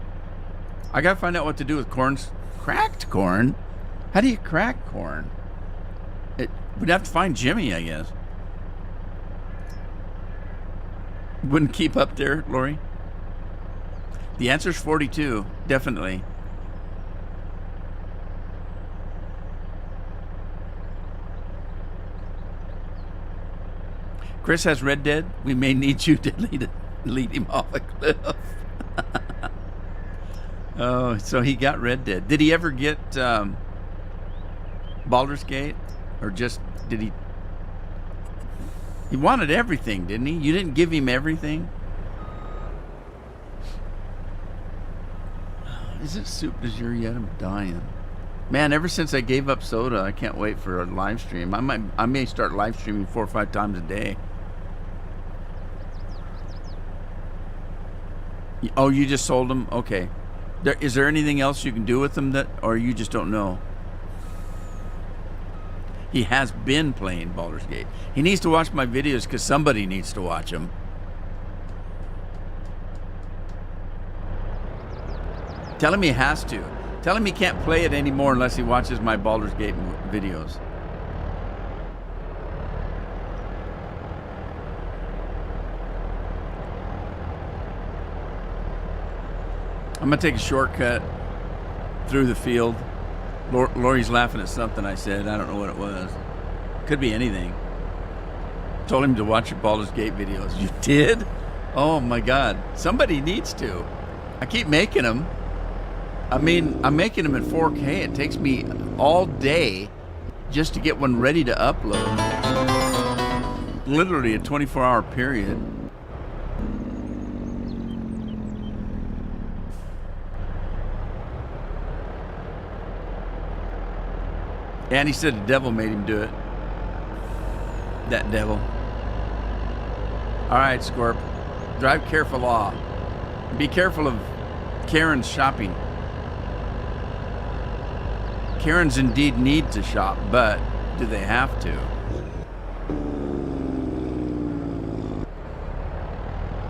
I gotta find out what to do with corn. Cracked corn? How do you crack corn? We'd have to find Jimmy, I guess. Wouldn't keep up there, Lori? The answer's 42, definitely. Chris has Red Dead. We may need you to lead him off a cliff. Oh, so he got Red Dead. Did he ever get Baldur's Gate? Or just, did he... He wanted everything, didn't he? You didn't give him everything? Is it soup de jour yet? I'm dying. Man, ever since I gave up soda, I can't wait for a live stream. I may start live streaming 4 or 5 times a day. Oh, you just sold them? Okay. Is there anything else you can do with them or you just don't know? He has been playing Baldur's Gate. He needs to watch my videos because somebody needs to watch them. Tell him he has to. Tell him he can't play it anymore unless he watches my Baldur's Gate videos. I'm going to take a shortcut through the field. Lori's laughing at something I said. I don't know what it was. Could be anything. Told him to watch your Baldur's Gate videos. You did? Oh my God. Somebody needs to. I keep making them. I mean, I'm making them in 4K. It takes me all day just to get one ready to upload. Literally a 24-hour period. And he said the devil made him do it. That devil. All right, Scorp. Drive careful law. Be careful of Karen's shopping. Karens indeed need to shop, but do they have to?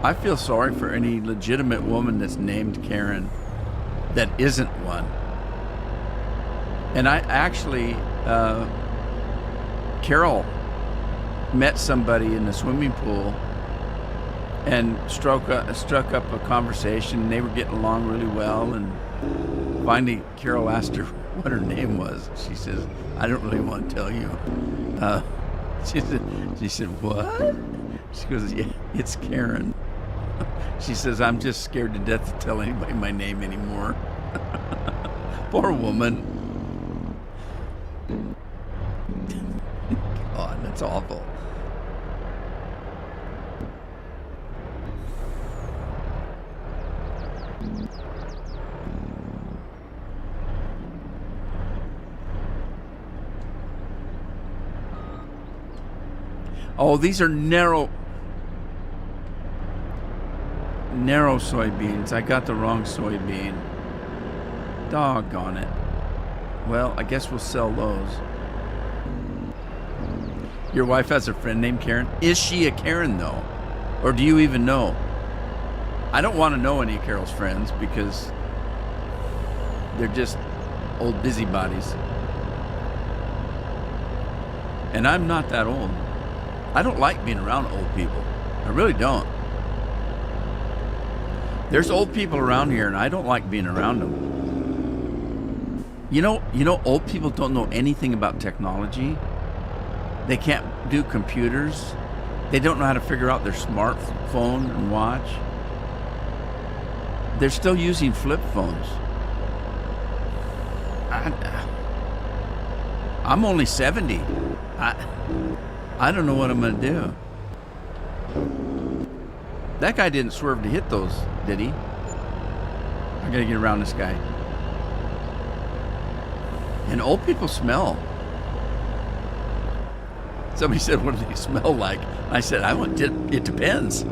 I feel sorry for any legitimate woman that's named Karen that isn't one. And I actually Carol met somebody in the swimming pool and struck up a conversation. And they were getting along really well, and finally Carol asked her what her name was. She says, "I don't really want to tell you." She said, "What?" She goes, "Yeah, it's Karen." She says, "I'm just scared to death to tell anybody my name anymore." Poor woman. God, that's awful. Oh, these are narrow soybeans. I got the wrong soybean. Doggone it. Well, I guess we'll sell those. Your wife has a friend named Karen? Is she a Karen, though? Or do you even know? I don't want to know any of Carol's friends because they're just old busybodies. And I'm not that old. I don't like being around old people. I really don't. There's old people around here, and I don't like being around them. You know, old people don't know anything about technology. They can't do computers. They don't know how to figure out their smartphone and watch. They're still using flip phones. I'm only 70. I don't know what I'm going to do. That guy didn't swerve to hit those, did he? I got to get around this guy. And old people smell. Somebody said, "What do they smell like?" I said, it depends.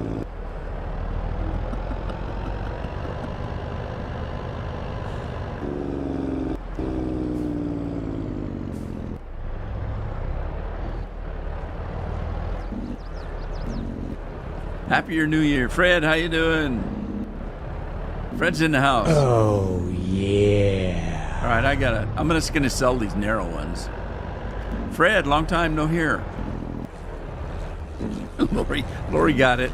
Happier New Year. Fred, how you doing? Fred's in the house. Oh, yeah. All right, I'm just gonna sell these narrow ones. Fred, long time no hear. Lori got it.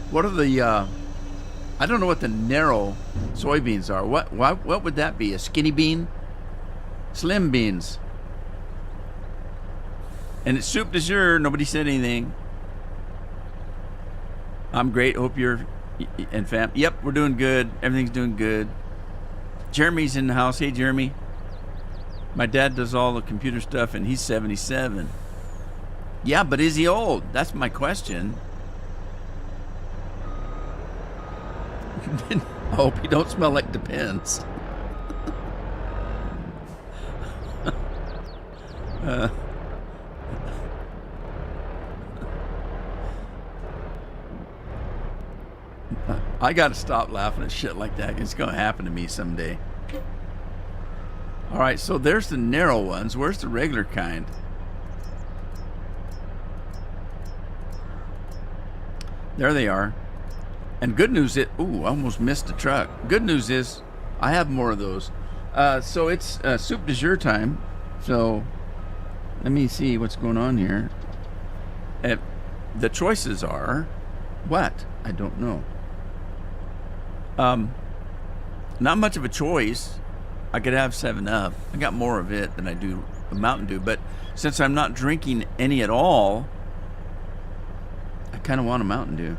What are the I don't know what the narrow soybeans are. What would that be? A skinny bean? Slim beans. And it's soup de jour. Nobody said anything. I'm great. Hope you're and fam. Yep, we're doing good. Everything's doing good. Jeremy's in the house. Hey, Jeremy. My dad does all the computer stuff, and he's 77. Yeah, but is he old? That's my question. I hope he don't smell like Depends. I gotta stop laughing at shit like that. It's gonna happen to me someday. All right, so there's the narrow ones. Where's the regular kind? There they are. And good news is, I almost missed the truck. Good news is, I have more of those. So it's soup de jour time. So let me see what's going on here. The choices are what? I don't know. Not much of a choice. I could have 7-Up. I got more of it than I do a Mountain Dew. But since I'm not drinking any at all, I kind of want a Mountain Dew.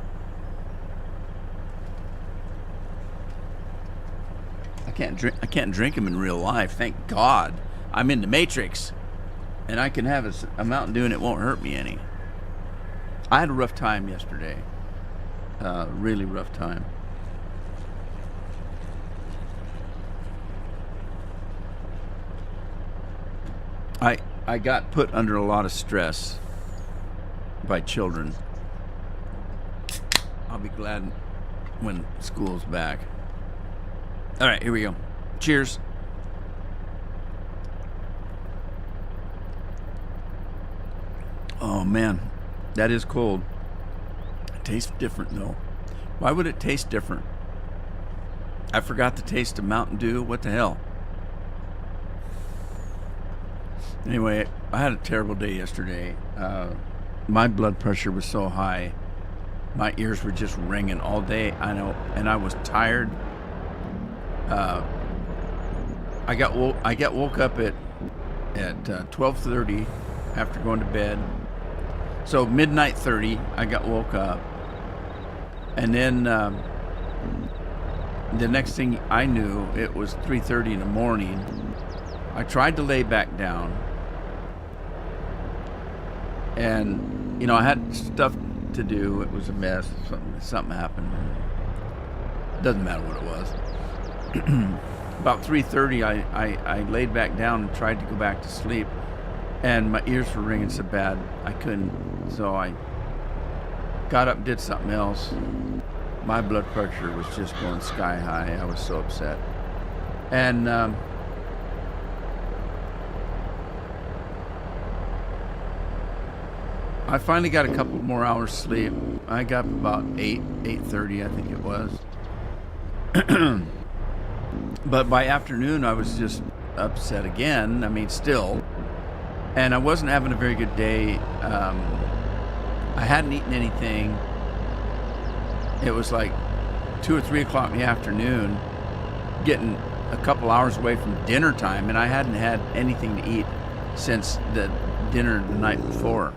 I can't drink them in real life. Thank God. I'm in the Matrix, and I can have a Mountain Dew and it won't hurt me any. I had a rough time yesterday. Really rough time. I got put under a lot of stress by children. I'll be glad when school's back. All right, here we go. Cheers. Oh man, that is cold. it taste different, though? Why would it taste different? I forgot the taste of Mountain Dew. What the hell? Anyway, I had a terrible day yesterday. My blood pressure was so high. My ears were just ringing all day. I know, and I was tired. I got woke up at 12:30 after going to bed. So midnight 30, I got woke up, and then the next thing I knew, it was 3:30 in the morning. I tried to lay back down, and I had stuff to do. It was a mess. Something happened. Doesn't matter what it was. About 3:30, I laid back down and tried to go back to sleep, and my ears were ringing so bad I couldn't. So I got up and did something else. My blood pressure was just going sky high. I was so upset. And I finally got a couple more hours sleep. I got about 8:30, I think it was. But by afternoon, I was just upset again. I mean, still. And I wasn't having a very good day. I hadn't eaten anything. It was like 2 or 3 o'clock in the afternoon, getting a couple hours away from dinner time, and I hadn't had anything to eat since the dinner the night before.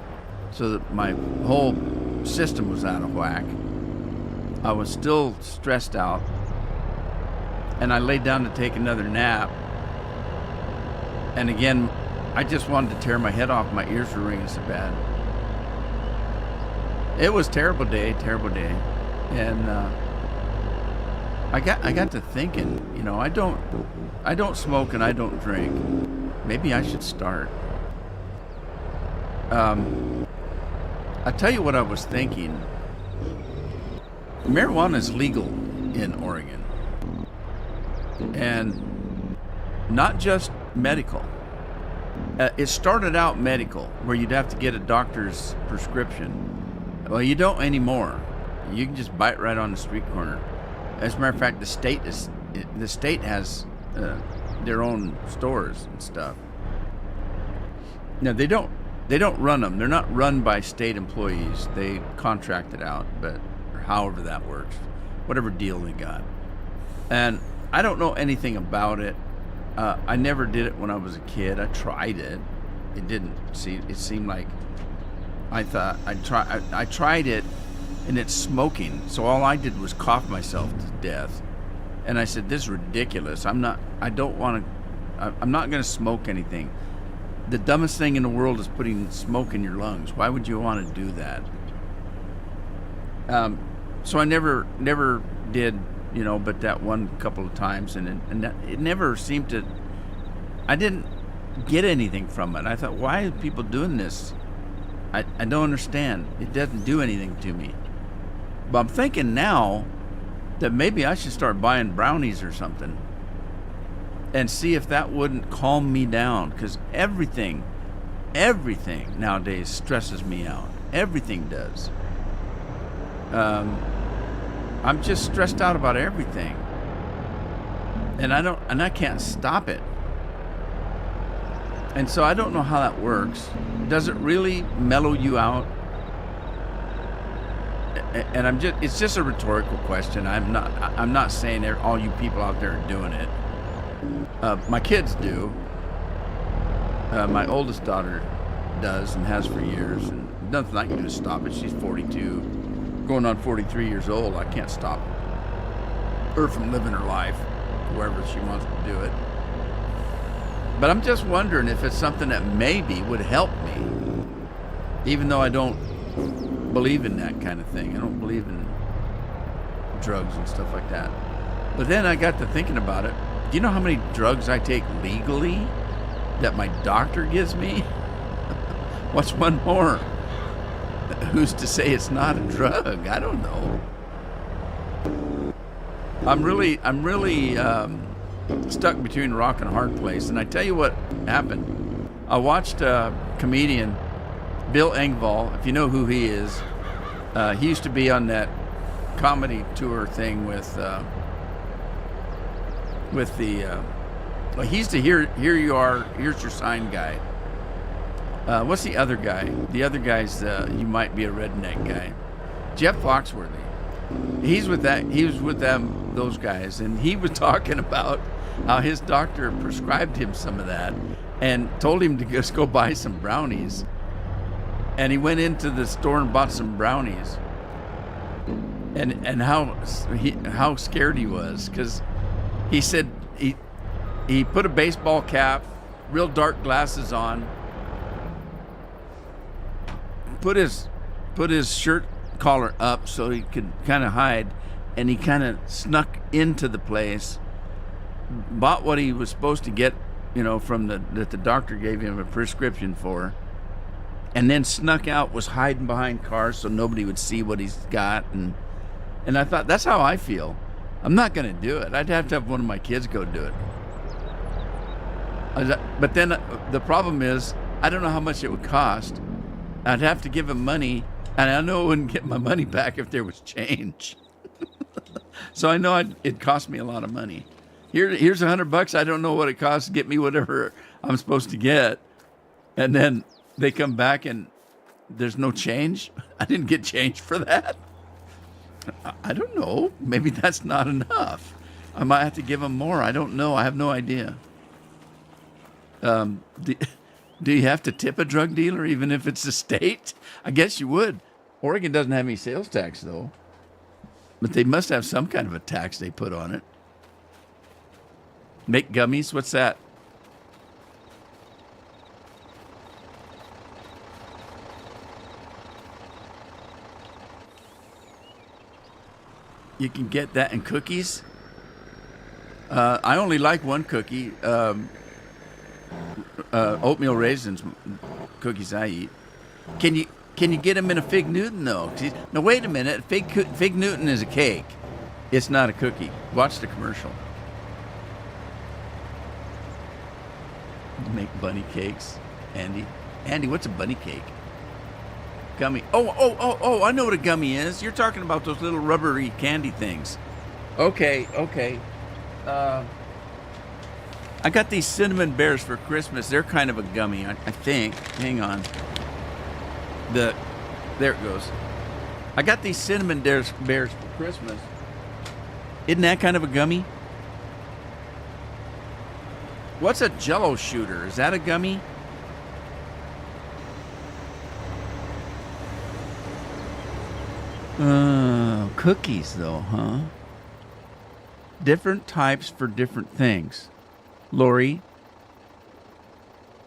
So that my whole system was out of whack. I was still stressed out, and I laid down to take another nap. And again, I just wanted to tear my head off. My ears were ringing so bad. It was a terrible day. And I got to thinking, I don't smoke and I don't drink. Maybe I should start. I tell you what I was thinking. Marijuana is legal in Oregon, and not just medical. It started out medical, where you'd have to get a doctor's prescription. Well, you don't anymore. You can just buy it right on the street corner. As a matter of fact, the state has their own stores and stuff. Now they don't run them. They're not run by state employees. They contract it out, or however that works, whatever deal they got. And I don't know anything about it. I never did it when I was a kid. I tried it. It seemed like I thought I tried it, and it's smoking. So all I did was cough myself to death. And I said, "This is ridiculous. I'm not going to smoke anything." The dumbest thing in the world is putting smoke in your lungs. Why would you want to do that? So I never did, but that one couple of times, and it never seemed to. I didn't get anything from it. I thought, why are people doing this? I don't understand. It doesn't do anything to me. But I'm thinking now that maybe I should start buying brownies or something and see if that wouldn't calm me down, because everything nowadays stresses me out. Everything does. I'm just stressed out about everything, and I can't stop it. And so I don't know how that works. Does it really mellow you out? And it's just a rhetorical question. I'm not saying all you people out there are doing it. My kids do. My oldest daughter does and has for years, and nothing I can do to stop it. She's 42, going on 43 years old. I can't stop her from living her life, wherever she wants to do it. But I'm just wondering if it's something that maybe would help me, even though I don't believe in that kind of thing. I don't believe in drugs and stuff like that. But then I got to thinking about it. Do you know how many drugs I take legally that my doctor gives me? What's one more? Who's to say it's not a drug? I don't know. I'm really stuck between a rock and a hard place. And I tell you what happened. I watched a comedian, Bill Engvall, if you know who he is. He used to be on that comedy tour thing with the. Well, he's the here you are, here's your sign guy. What's the other guy? The other guy's you might be a redneck guy. Jeff Foxworthy. He's with that. He was with them, those guys, and he was talking about how his doctor prescribed him some of that and told him to just go buy some brownies. And he went into the store and bought some brownies. And how scared he was, because he said he put a baseball cap, real dark glasses on, put his shirt collar up so he could kind of hide, and he kind of snuck into the place, bought what he was supposed to get, from that the doctor gave him a prescription for, and then snuck out, was hiding behind cars so nobody would see what he's got, and I thought, that's how I feel. I'm not going to do it. I'd have to have one of my kids go do it. But then the problem is, I don't know how much it would cost. I'd have to give him money, and I know I wouldn't get my money back if there was change. So I know it'd cost me a lot of money. Here's $100. I don't know what it costs to get me whatever I'm supposed to get. And then they come back and there's no change. I didn't get change for that. I don't know. Maybe that's not enough. I might have to give them more. I don't know. I have no idea. Do you have to tip a drug dealer even if it's a state? I guess you would. Oregon doesn't have any sales tax, though. But they must have some kind of a tax they put on it. Make gummies? What's that? You can get that in cookies. I only like one cookie. Oatmeal raisins cookies I eat. Can you get them in a Fig Newton though? Now wait a minute. Fig Newton is a cake. It's not a cookie. Watch the commercial. Make bunny cakes, Andy. Andy, what's a bunny cake? Gummy. Oh! I know what a gummy is. You're talking about those little rubbery candy things. Okay. I got these cinnamon bears for Christmas. They're kind of a gummy, I think. Hang on. There it goes. I got these cinnamon bears for Christmas. Isn't that kind of a gummy? What's a Jello shooter? Is that a gummy? Cookies though, huh? Different types for different things. Lori,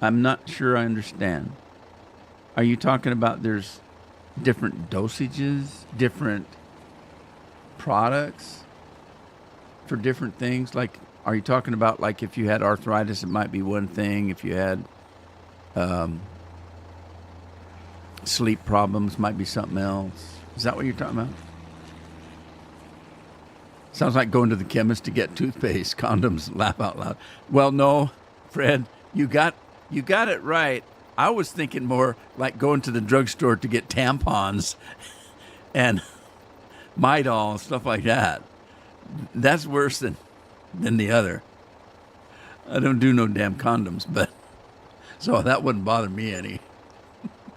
I'm not sure I understand. Are you talking about there's different dosages, different products for different things? Like, are you talking about, like, if you had arthritis, it might be one thing. If you had sleep problems, might be something else. Is that what you're talking about? Sounds like going to the chemist to get toothpaste, condoms, laugh out loud. Well, no, Fred, you got it right. I was thinking more like going to the drugstore to get tampons and Midol, stuff like that. That's worse than the other. I don't do no damn condoms, but so that wouldn't bother me any.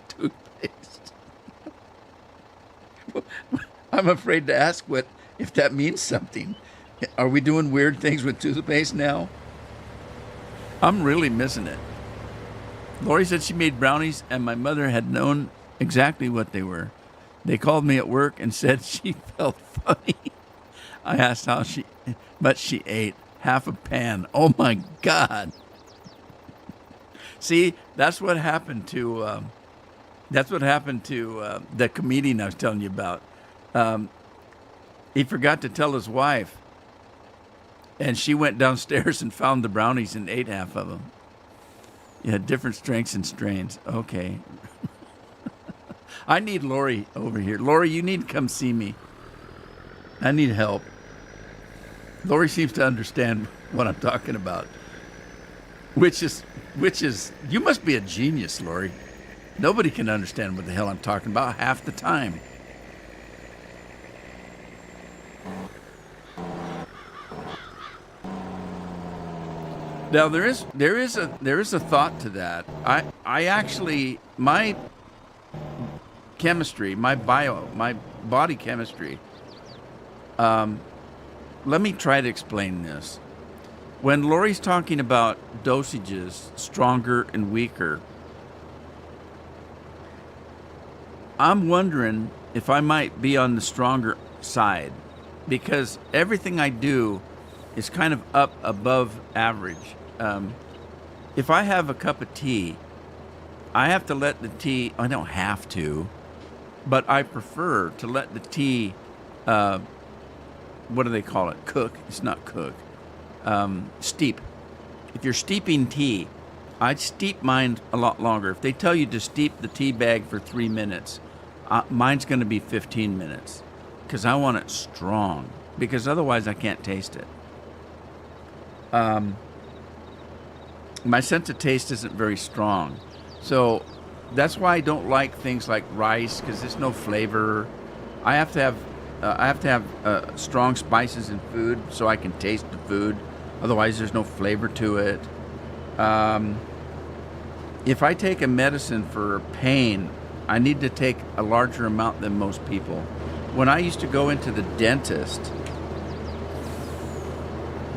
Toothpaste. I'm afraid to ask if that means something. Are we doing weird things with toothpaste now? I'm really missing it. Lori said she made brownies and my mother had known exactly what they were. They called me at work and said she felt funny. I asked but she ate half a pan. Oh my God. See, that's what happened to the comedian I was telling you about. He forgot to tell his wife, and she went downstairs and found the brownies and ate half of them. Yeah, different strengths and strains. Okay. I need Lori over here. Lori, you need to come see me. I need help. Lori seems to understand what I'm talking about. Which is, you must be a genius, Lori. Nobody can understand what the hell I'm talking about half the time. Now there is a thought to that. I actually my chemistry, my body chemistry. Let me try to explain this. When Lori's talking about dosages, stronger and weaker, I'm wondering if I might be on the stronger side because everything I do is kind of up above average. If I have a cup of tea, I have to let the tea, I don't have to, but I prefer to let the tea, what do they call it? Cook. It's not cook. Steep. If you're steeping tea, I'd steep mine a lot longer. If they tell you to steep the tea bag for 3 minutes, mine's going to be 15 minutes because I want it strong because otherwise I can't taste it. My sense of taste isn't very strong. So that's why I don't like things like rice because there's no flavor. I have to have strong spices in food so I can taste the food. Otherwise, there's no flavor to it. If I take a medicine for pain, I need to take a larger amount than most people. When I used to go into the dentist,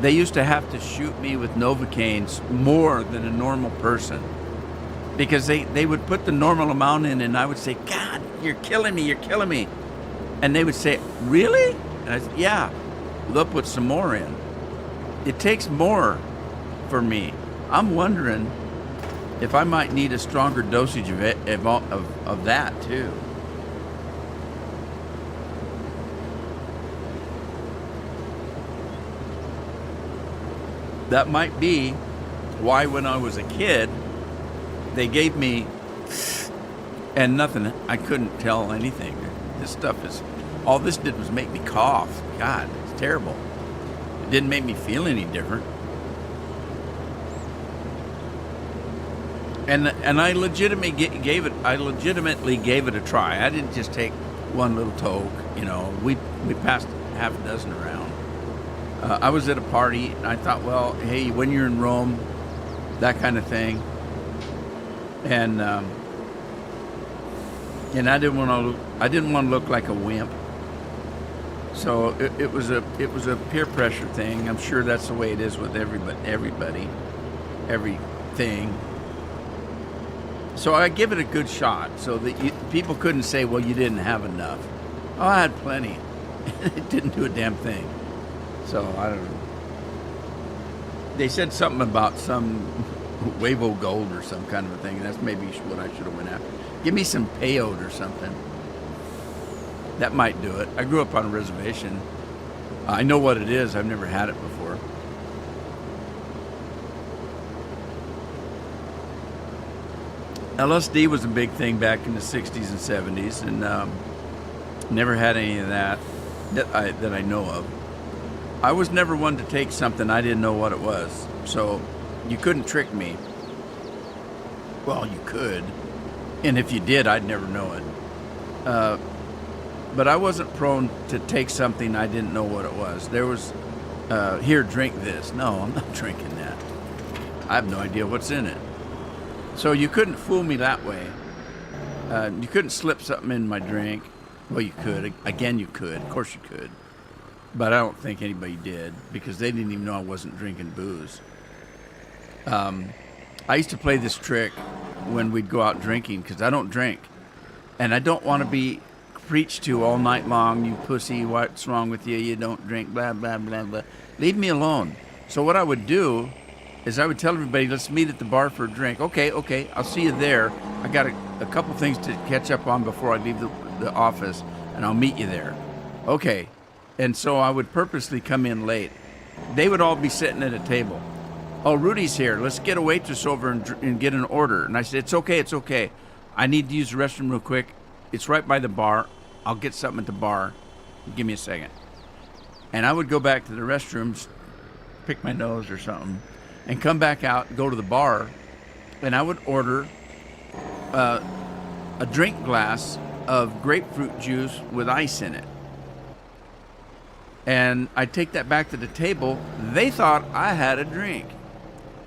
they used to have to shoot me with Novocaines more than a normal person because they would put the normal amount in and I would say, God, you're killing me. And they would say, really? And I said, yeah, they'll put some more in. It takes more for me. I'm wondering if I might need a stronger dosage of that too. That might be why when I was a kid, they gave me, and nothing, I couldn't tell anything. This stuff all this did was make me cough. God, it's terrible. It didn't make me feel any different. And I legitimately gave it a try. I didn't just take one little toke. We passed half a dozen around. I was at a party and I thought, well, hey, when you're in Rome, that kind of thing. And I didn't want to look like a wimp. So it was a peer pressure thing. I'm sure that's the way it is with everybody, everything. So I give it a good shot so that people couldn't say, well, you didn't have enough. Oh, I had plenty. It didn't do a damn thing. So I don't know. They said something about some Wavo Gold or some kind of a thing. That's maybe what I should have went after. Give me some peyote or something. That might do it. I grew up on a reservation. I know what it is. I've never had it before. LSD was a big thing back in the 60s and 70s, and never had any of that I know of. I was never one to take something I didn't know what it was, so you couldn't trick me. Well, you could, and if you did, I'd never know it. But I wasn't prone to take something I didn't know what it was. There was, here, drink this. No, I'm not drinking that. I have no idea what's in it. So you couldn't fool me that way. You couldn't slip something in my drink. Well, you could. Again, you could. Of course you could. But I don't think anybody did because they didn't even know I wasn't drinking booze. I used to play this trick when we'd go out drinking because I don't drink. And I don't want to be preached to all night long, you pussy, what's wrong with you, you don't drink, blah, blah, blah, blah. Leave me alone. So what I would do is I would tell everybody, let's meet at the bar for a drink. Okay, I'll see you there. I got a couple things to catch up on before I leave the office, and I'll meet you there. Okay. And so I would purposely come in late. They would all be sitting at a table. Oh, Rudy's here. Let's get a waitress over and get an order. And I said, it's okay. I need to use the restroom real quick. It's right by the bar. I'll get something at the bar. Give me a second. And I would go back to the restrooms, pick my nose or something, and come back out and go to the bar. And I would order a drink glass of grapefruit juice with ice in it. And I'd take that back to the table. They thought I had a drink.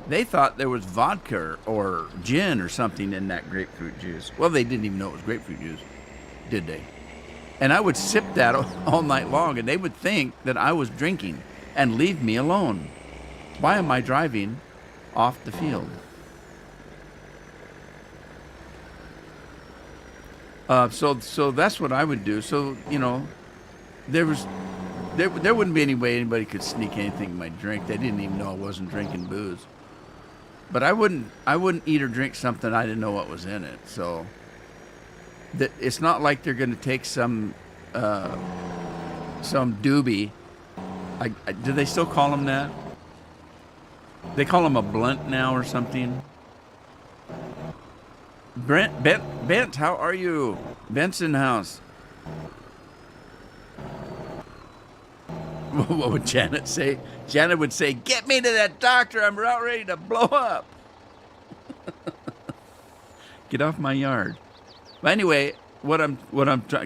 They thought there was vodka or gin or something in that grapefruit juice. Well, they didn't even know it was grapefruit juice, did they? And I would sip that all night long, and they would think that I was drinking and leave me alone. Why am I driving off the field? So that's what I would do. So, there wouldn't be any way anybody could sneak anything in my drink. They didn't even know I wasn't drinking booze. But I wouldn't eat or drink something I didn't know what was in it. So it's not like they're going to take some doobie. Do they still call them that? They call them a blunt now or something. Bent, how are you? Benson House. What would Janet say? Janet would say, "Get me to that doctor. I'm about ready to blow up." Get off my yard. But anyway, what I'm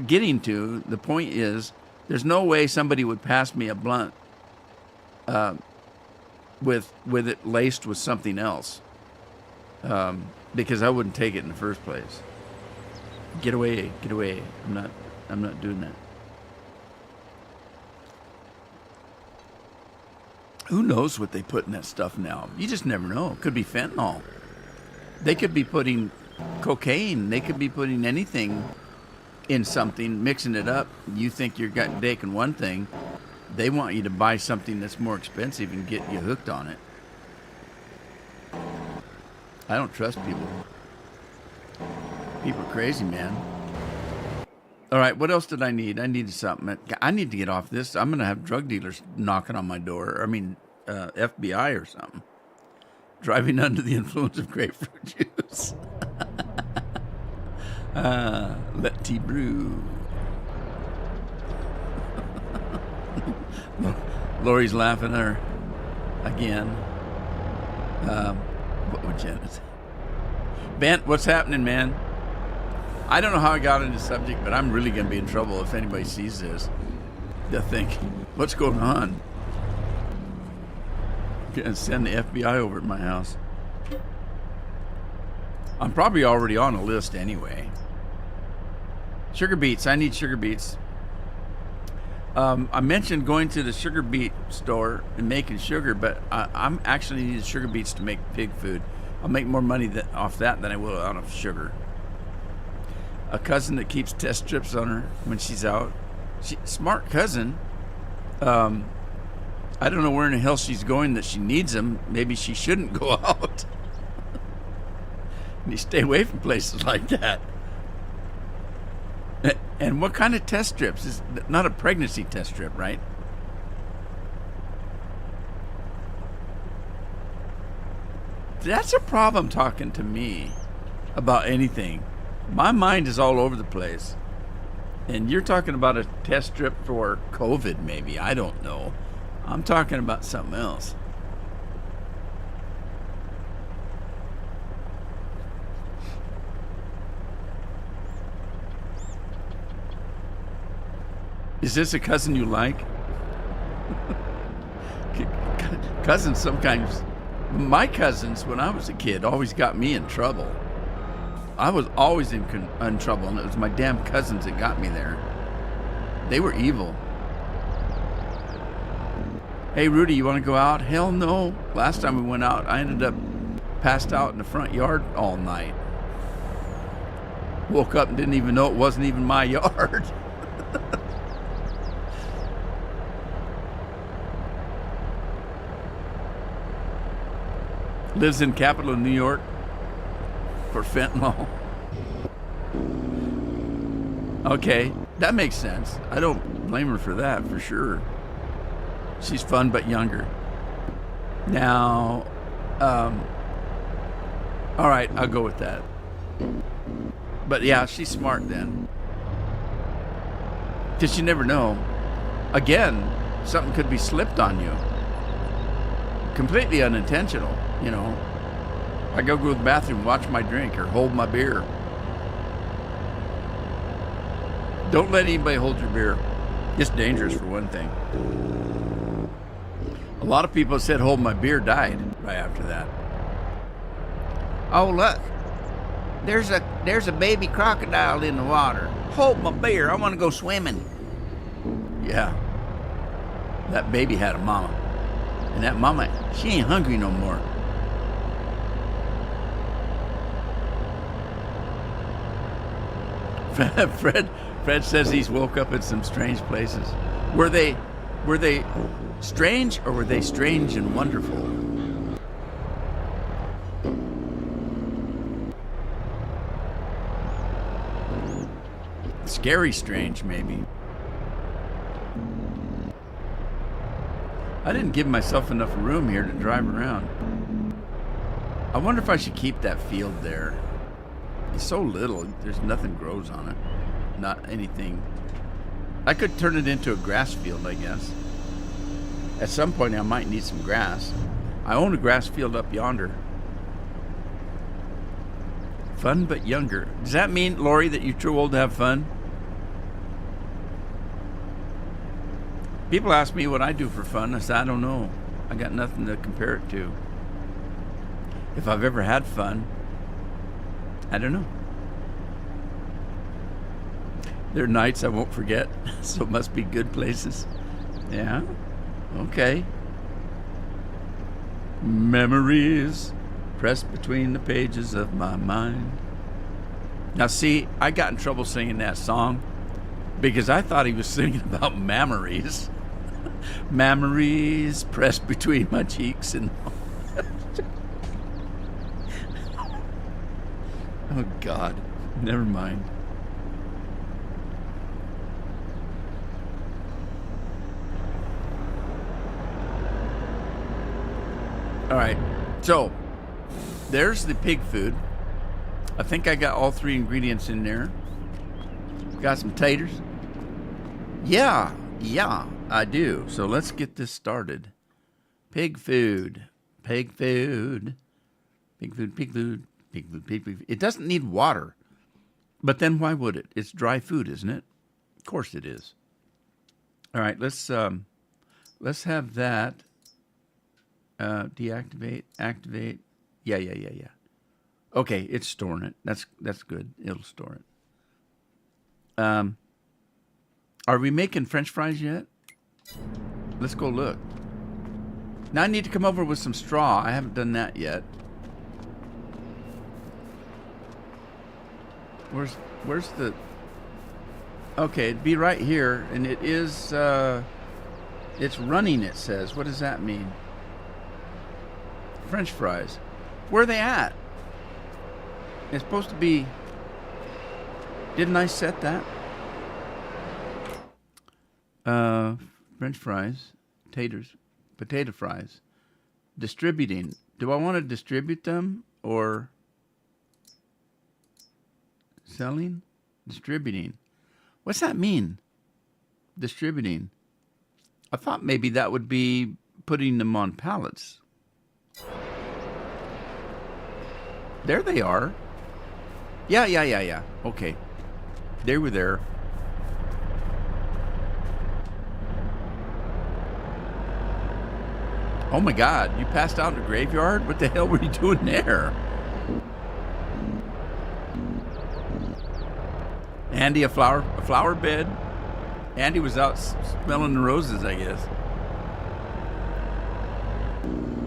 getting to, the point is, there's no way somebody would pass me a blunt with it laced with something else, because I wouldn't take it in the first place. Get away. I'm not doing that. Who knows what they put in that stuff now? You just never know. It could be fentanyl. They could be putting cocaine. They could be putting anything in something, mixing it up. You think you're taking one thing. They want you to buy something that's more expensive and get you hooked on it. I don't trust people. People are crazy, man. All right, what else did I need? I needed something. I need to get off this. I'm going to have drug dealers knocking on my door. FBI or something. Driving under the influence of grapefruit juice. Let tea brew. Lori's laughing at her again. What would Janet say? Bent, what's happening, man? I don't know how I got on this subject, but I'm really going to be in trouble if anybody sees this. They'll think, what's going on? I'm going to send the FBI over at my house. I'm probably already on a list anyway. Sugar beets. I need sugar beets. I mentioned going to the sugar beet store and making sugar, but I'm actually needing sugar beets to make pig food. I'll make more money off that than I will out of sugar. A cousin that keeps test strips on her when she's out. Smart cousin. I don't know where in the hell she's going that she needs them. Maybe she shouldn't go out. You stay away from places like that. And what kind of test strips? Is not a pregnancy test strip, right? That's a problem talking to me about anything. My mind is all over the place. And you're talking about a test strip for COVID, maybe. I don't know. I'm talking about something else. Is this a cousin you like? Cousins sometimes... My cousins, when I was a kid, always got me in trouble. I was always in trouble, and it was my damn cousins that got me there. They were evil. Hey, Rudy, you want to go out? Hell no. Last time we went out, I ended up passed out in the front yard all night. Woke up and didn't even know it wasn't even my yard. Lives in capital of New York for fentanyl. Okay, that makes sense. I don't blame her for that, for sure. She's fun but younger. Now, all right, I'll go with that. But yeah, she's smart then. Because you never know. Again, something could be slipped on you. Completely unintentional, you know. I go to the bathroom, watch my drink, or hold my beer. Don't let anybody hold your beer. It's dangerous for one thing. A lot of people said hold my beer died right after that. Oh, look. There's a baby crocodile in the water. Hold my beer. I want to go swimming. Yeah. That baby had a mama. And that mama, she ain't hungry no more. Fred says he's woke up in some strange places. Were they strange, or were they strange and wonderful? Scary strange, maybe. I didn't give myself enough room here to drive around. I wonder if I should keep that field there. It's so little, there's nothing grows on it. Not anything. I could turn it into a grass field, I guess. At some point I might need some grass. I own a grass field up yonder. Fun but younger. Does that mean, Lori, that you're too old to have fun? People ask me what I do for fun. I say, I don't know. I got nothing to compare it to. If I've ever had fun, I don't know. There are nights I won't forget, so it must be good places. Yeah? Okay. Memories pressed between the pages of my mind. Now see, I got in trouble singing that song because I thought he was singing about memories. Memories pressed between my cheeks and... Oh, God. Never mind. All right. So, there's the pig food. I think I got all 3 ingredients in there. Got some taters. Yeah, I do. So let's get this started. Pig food. Pig food. Pig food, pig food. Pig food, pig food. It doesn't need water. But then why would it? It's dry food, isn't it? Of course it is. All right, let's have that. Deactivate, activate. Yeah. Okay, it's storing it. That's good. It'll store it. Are we making French fries yet? Let's go look. Now I need to come over with some straw. I haven't done that yet. Where's the... Okay, it'd be right here, and it is, it's running, it says. What does that mean? French fries. Where are they at? It's supposed to be... Didn't I set that? French fries, taters, potato fries. Distributing. Do I want to distribute them or selling? Distributing. What's that mean? Distributing. I thought maybe that would be putting them on pallets. There they are. Yeah. Okay. They were there. Oh my God, you passed out in the graveyard? What the hell were you doing there? Andy, a flower bed? Andy was out smelling the roses, I guess.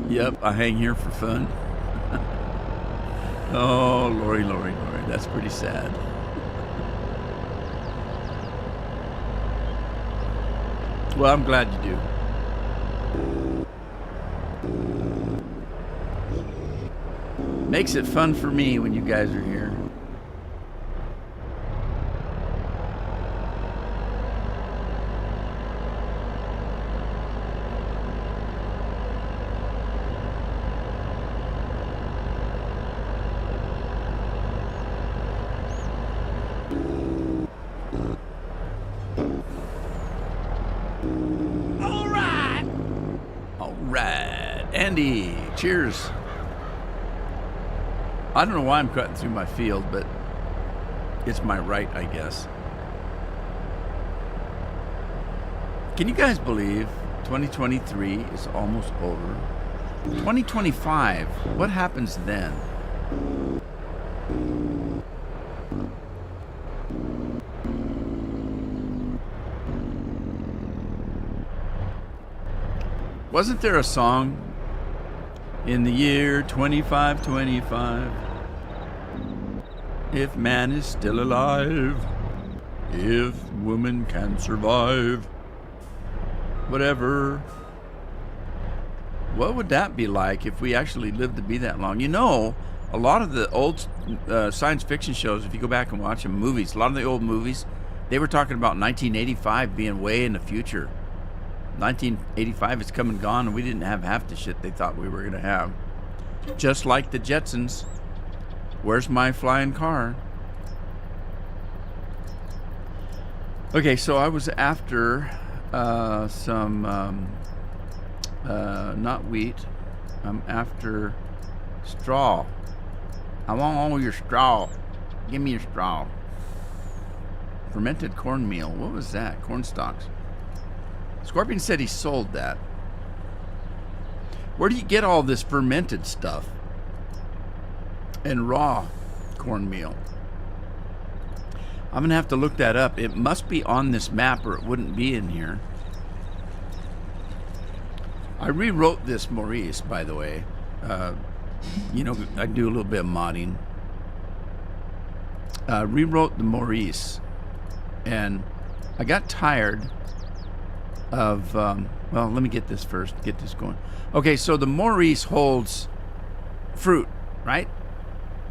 Yep, I hang here for fun. Oh, Lori, that's pretty sad. Well, I'm glad you do. Makes it fun for me when you guys are here. All right. Andy, cheers. I don't know why I'm cutting through my field, but it's my right, I guess. Can you guys believe 2023 is almost over? 2025, what happens then? Wasn't there a song in the year 2525? If man is still alive, if woman can survive, whatever. What would that be like if we actually lived to be that long? You know, a lot of the old science fiction shows, if you go back and watch them, movies, a lot of the old movies, they were talking about 1985 being way in the future. 1985 is come and gone, and we didn't have half the shit they thought we were going to have. Just like the Jetsons. Where's my flying car? Okay, so I was after some, not wheat. I'm after straw. I want all your straw. Give me your straw. Fermented cornmeal. What was that? Corn stalks. Scorpion said he sold that. Where do you get all this fermented stuff? And raw cornmeal. I'm going to have to look that up. It must be on this map or it wouldn't be in here. I rewrote this Maurice, by the way. You know, I do a little bit of modding. Rewrote the Maurice. And I got tired of, well, let me get this first, get this going. Okay, so the Maurice holds fruit, right?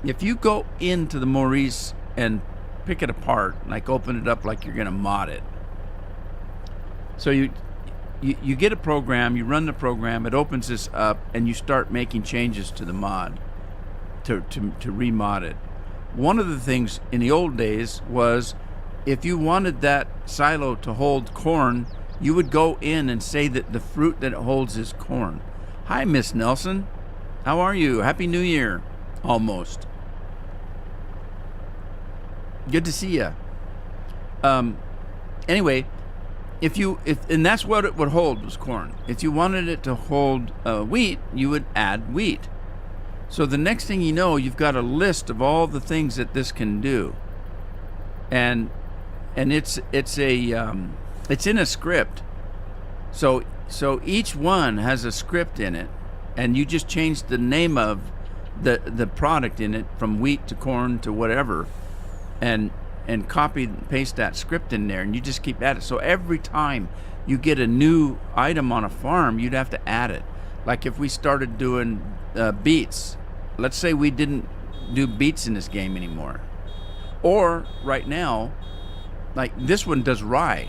If you go into the Maurice and pick it apart, like open it up like you're going to mod it. So you get a program, you run the program, it opens this up, and you start making changes to the mod to remod it. One of the things in the old days was if you wanted that silo to hold corn, you would go in and say that the fruit that it holds is corn. Hi, Miss Nelson. How are you? Happy New Year. Almost. Good to see you. Anyway, if and that's what it would hold, was corn. If you wanted it to hold wheat, you would add wheat. So the next thing you know, you've got a list of all the things that this can do, and it's in a script. So each one has a script in it, and you just change the name of the product in it from wheat to corn to whatever, and copy and paste that script in there, and you just keep at it. So every time you get a new item on a farm, you'd have to add it. Like if we started doing beets, let's say we didn't do beets in this game anymore, or right now, like this one does rye.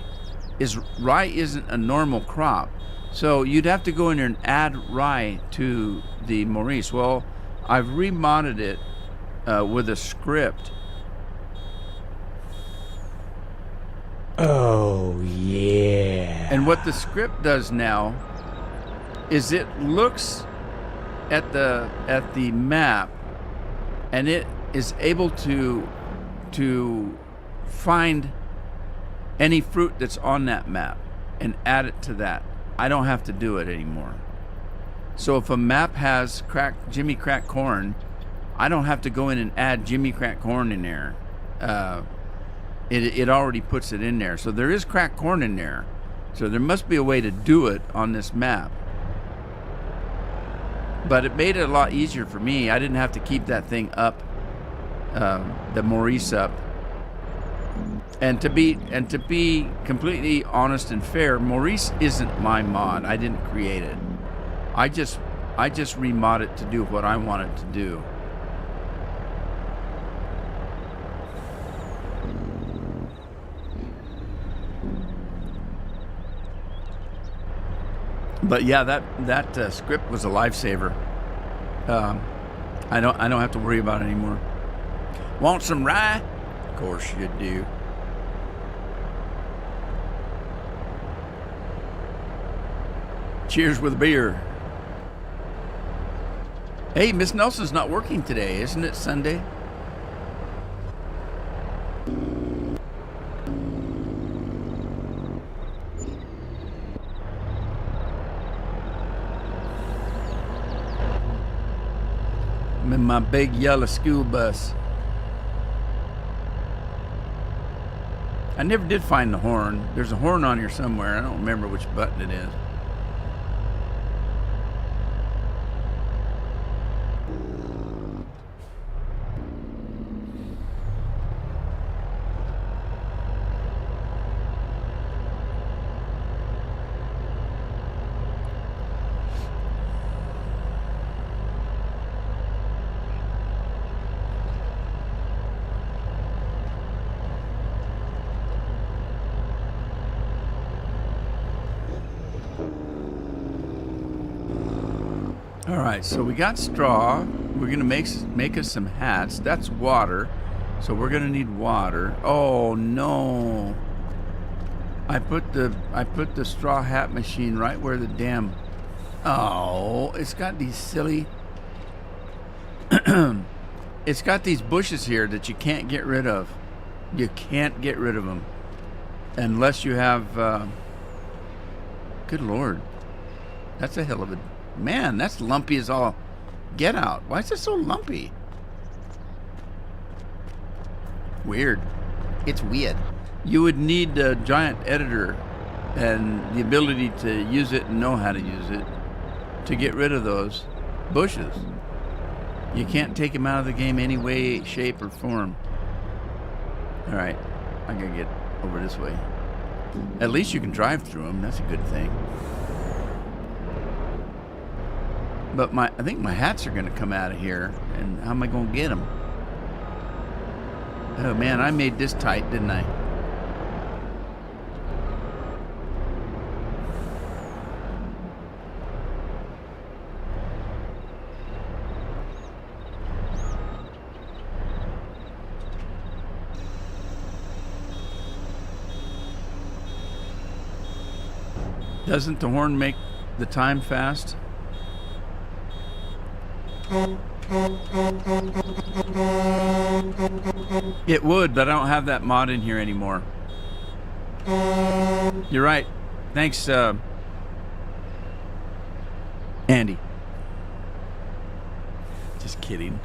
Rye isn't a normal crop, so you'd have to go in there and add rye to the Maurice. Well, I've remodded it with a script. Oh yeah. And what the script does now is it looks at the map, and it is able to find any fruit that's on that map and add it to that. I don't have to do it anymore. So if a map has Jimmy Crack Corn, I don't have to go in and add Jimmy Crack Corn in there. It already puts it in there. So there is cracked corn in there. So there must be a way to do it on this map. But it made it a lot easier for me. I didn't have to keep that thing up, the Maurice up. And to be completely honest and fair, Maurice isn't my mod. I didn't create it. I just remod it to do what I want it to do. But yeah, that script was a lifesaver. I don't have to worry about it anymore. Want some rye? Of course you do. Cheers with a beer. Hey, Miss Nelson's not working today, isn't it Sunday? I'm in my big yellow school bus. I never did find the horn. There's a horn on here somewhere. I don't remember which button it is. All right, so we got straw. We're gonna make us some hats. That's water, so we're gonna need water. Oh no! I put the straw hat machine right where the damn. Oh, it's got these silly. It's got these bushes here that you can't get rid of. You can't get rid of them unless you have. Good Lord, that's a hell of a. Man, that's lumpy as all get out. Why is it so lumpy? Weird. It's weird. You would need a giant editor and the ability to use it and know how to use it to get rid of those bushes. You can't take them out of the game any way, shape, or form. All right, I gotta get over this way. At least you can drive through them. That's a good thing. But I think my hats are going to come out of here, and how am I going to get them? Oh man, I made this tight, didn't I? Doesn't the horn make the time fast? It would, but I don't have that mod in here anymore. You're right. Thanks, Andy. Just kidding.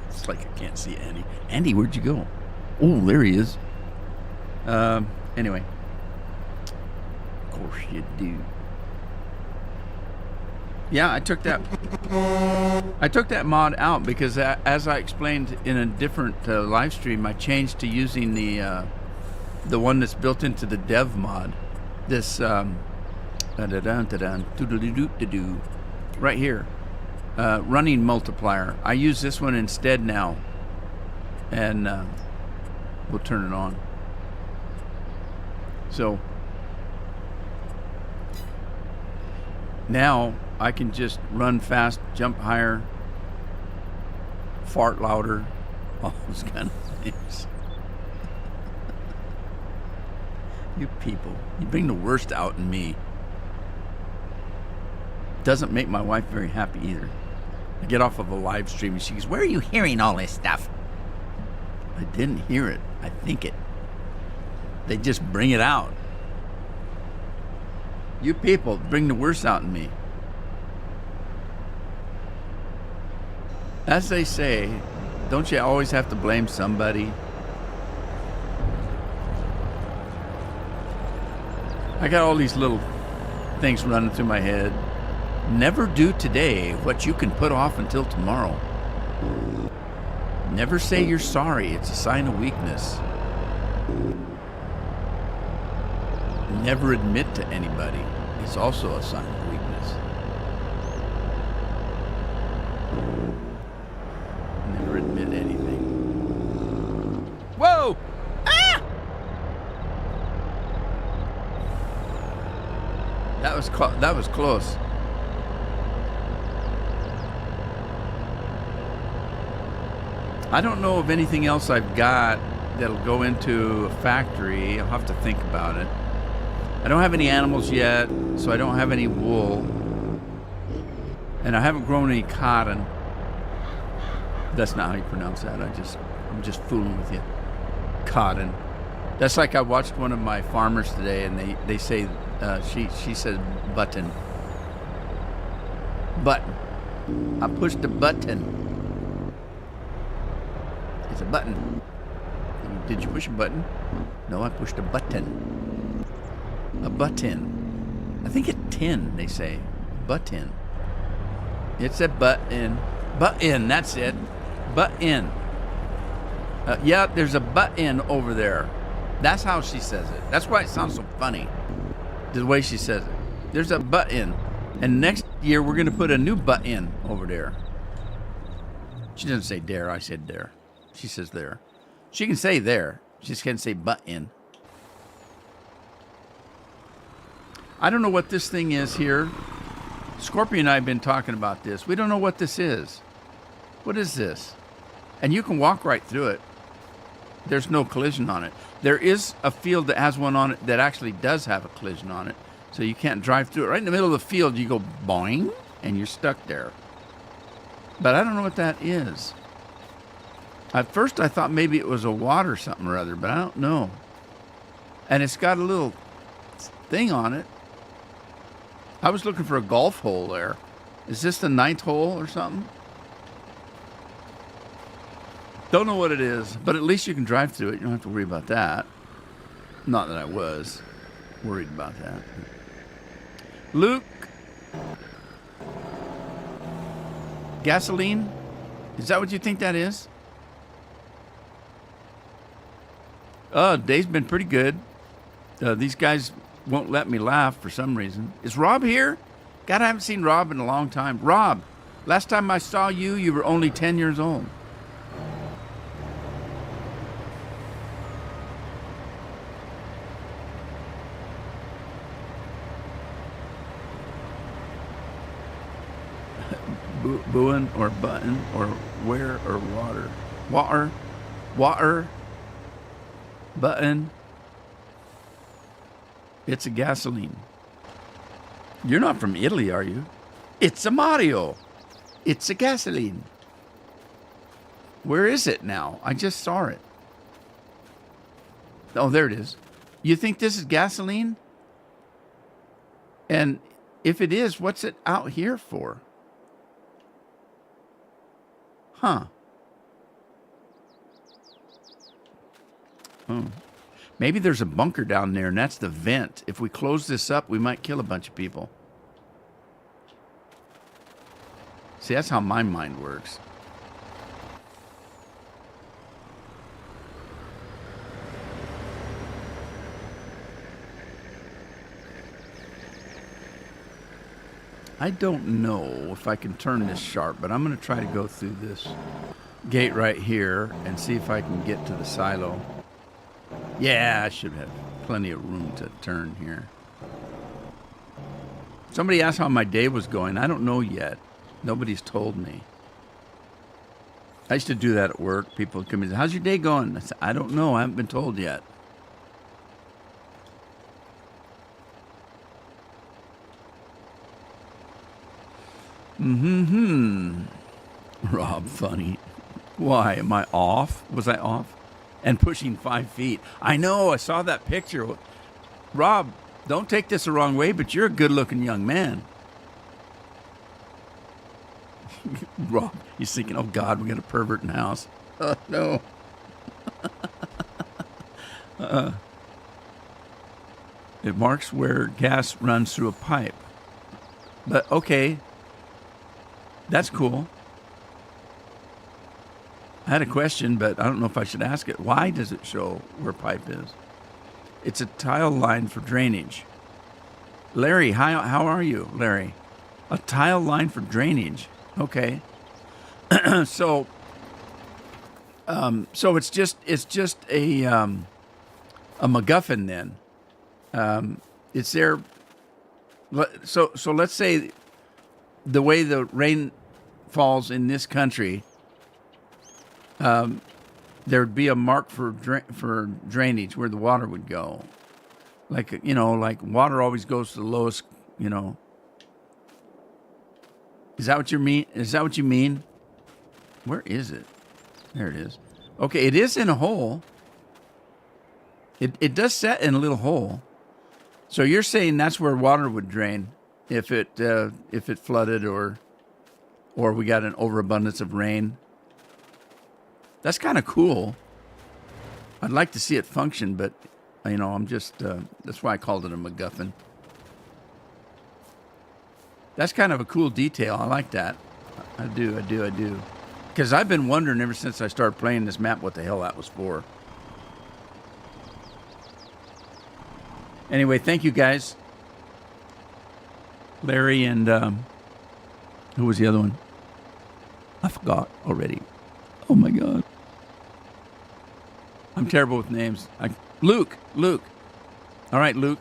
It's like I can't see Andy. Andy, where'd you go? Oh, there he is. Anyway. Of course you do. Yeah, I took that mod out because as I explained in a different live stream, I changed to using the one that's built into the dev mod. This right here, running multiplier. I use this one instead now, and we'll turn it on. So now I can just run fast, jump higher, fart louder, all those kind of things. You people, you bring the worst out in me. Doesn't make my wife very happy either. I get off of a live stream and she goes, "Where are you hearing all this stuff?" I didn't hear it. I think it. They just bring it out. You people bring the worst out in me. As they say, don't you always have to blame somebody? I got all these little things running through my head. Never do today what you can put off until tomorrow. Never say you're sorry. It's a sign of weakness. Never admit to anybody. It's also a sign of weakness. Never admit anything. Whoa! Ah! That was close. I don't know of anything else I've got that'll go into a factory. I'll have to think about it. I don't have any animals yet, so I don't have any wool. And I haven't grown any cotton. That's not how you pronounce that. I'm just fooling with you. Cotton. That's like I watched one of my farmers today, and they say, she says button. Button. I pushed the button. It's a button. Did you push a button? No, I pushed a button. A button. I think it's tin, they say. Button. It's a button. Button, that's it. Button. Yeah, there's a button over there. That's how she says it. That's why it sounds so funny. The way she says it. There's a button. And next year, we're going to put a new button over there. She doesn't say there. I said there. She says there. She can say there. She just can't say button. I don't know what this thing is here. Scorpion and I have been talking about this. We don't know what this is. What is this? And you can walk right through it. There's no collision on it. There is a field that has one on it that actually does have a collision on it. So you can't drive through it. Right in the middle of the field, you go boing, and you're stuck there. But I don't know what that is. At first, I thought maybe it was a water something or other, but I don't know. And it's got a little thing on it. I was looking for a golf hole there. Is this the 9th hole or something? Don't know what it is, but at least you can drive through it. You don't have to worry about that. Not that I was worried about that. Luke. Gasoline? Is that what you think that is? Day's been pretty good. These guys won't let me laugh for some reason. Is Rob here? God, I haven't seen Rob in a long time. Rob, last time I saw you, you were only 10 years old. Booing or button or where or water. Water. Button. It's a gasoline. You're not from Italy, are you? It's a Mario. It's a gasoline. Where is it now? I just saw it. Oh, there it is. You think this is gasoline? And if it is, what's it out here for? Huh. Oh. Maybe there's a bunker down there, and that's the vent. If we close this up, we might kill a bunch of people. See, that's how my mind works. I don't know if I can turn this sharp, but I'm going to try to go through this gate right here and see if I can get to the silo. Yeah, I should have plenty of room to turn here. Somebody asked how my day was going. I don't know yet. Nobody's told me. I used to do that at work. People would come in and say, how's your day going? I said, I don't know. I haven't been told yet. Rob, funny. Why? Am I off? Was I off? And pushing 5 feet. I know. I saw that picture. Rob, don't take this the wrong way, but you're a good-looking young man. Rob, he's thinking, oh, God, we got a pervert in the house. Oh, no. It marks where gas runs through a pipe. But, okay. That's cool. I had a question, but I don't know if I should ask it. Why does it show where pipe is? It's a tile line for drainage. Larry, how are you, Larry? A tile line for drainage. Okay. So it's just a MacGuffin then. It's there. So let's say the way the rain falls in this country, there'd be a mark for drainage where the water would go. Like, like water always goes to the lowest, Is that what you mean? Is that what you mean? Where is it? There it is. Okay, it is in a hole. It does set in a little hole. So you're saying that's where water would drain if it flooded or we got an overabundance of rain. That's kind of cool. I'd like to see it function, but I'm just that's why I called it a MacGuffin. That's kind of a cool detail. I like that. I do. Because I've been wondering ever since I started playing this map what the hell that was for. Anyway, thank you guys. Larry and who was the other one? I forgot already. Oh my God. I'm terrible with names. Luke. All right, Luke.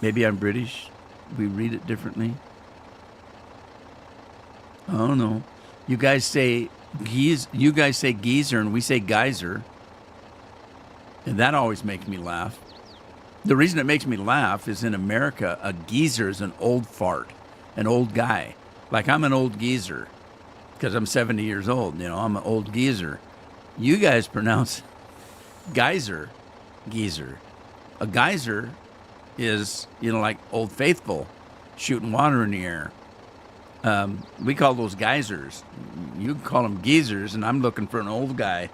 Maybe I'm British. We read it differently. I don't know. You guys say geyser and we say geyser. And that always makes me laugh. The reason it makes me laugh is in America, a geezer is an old fart, an old guy. Like I'm an old geezer because I'm 70 years old. You know, I'm an old geezer. You guys pronounce geyser, geezer. A geyser is, you know, like Old Faithful, shooting water in the air. We call those geysers. You can call them geezers, and I'm looking for an old guy.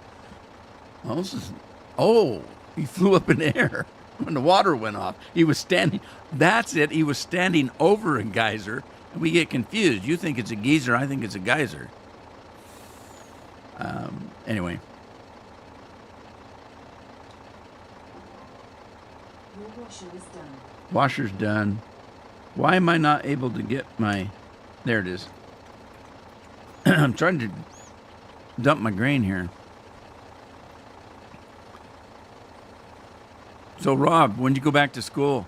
Oh, he flew up in the air when the water went off. He was standing. That's it. He was standing over a geyser. And we get confused. You think it's a geyser. I think it's a geyser. Anyway. Your washer is done. Washer's done. Why am I not able to get my... There it is. I'm trying to dump my grain here. So, Rob, when did you go back to school?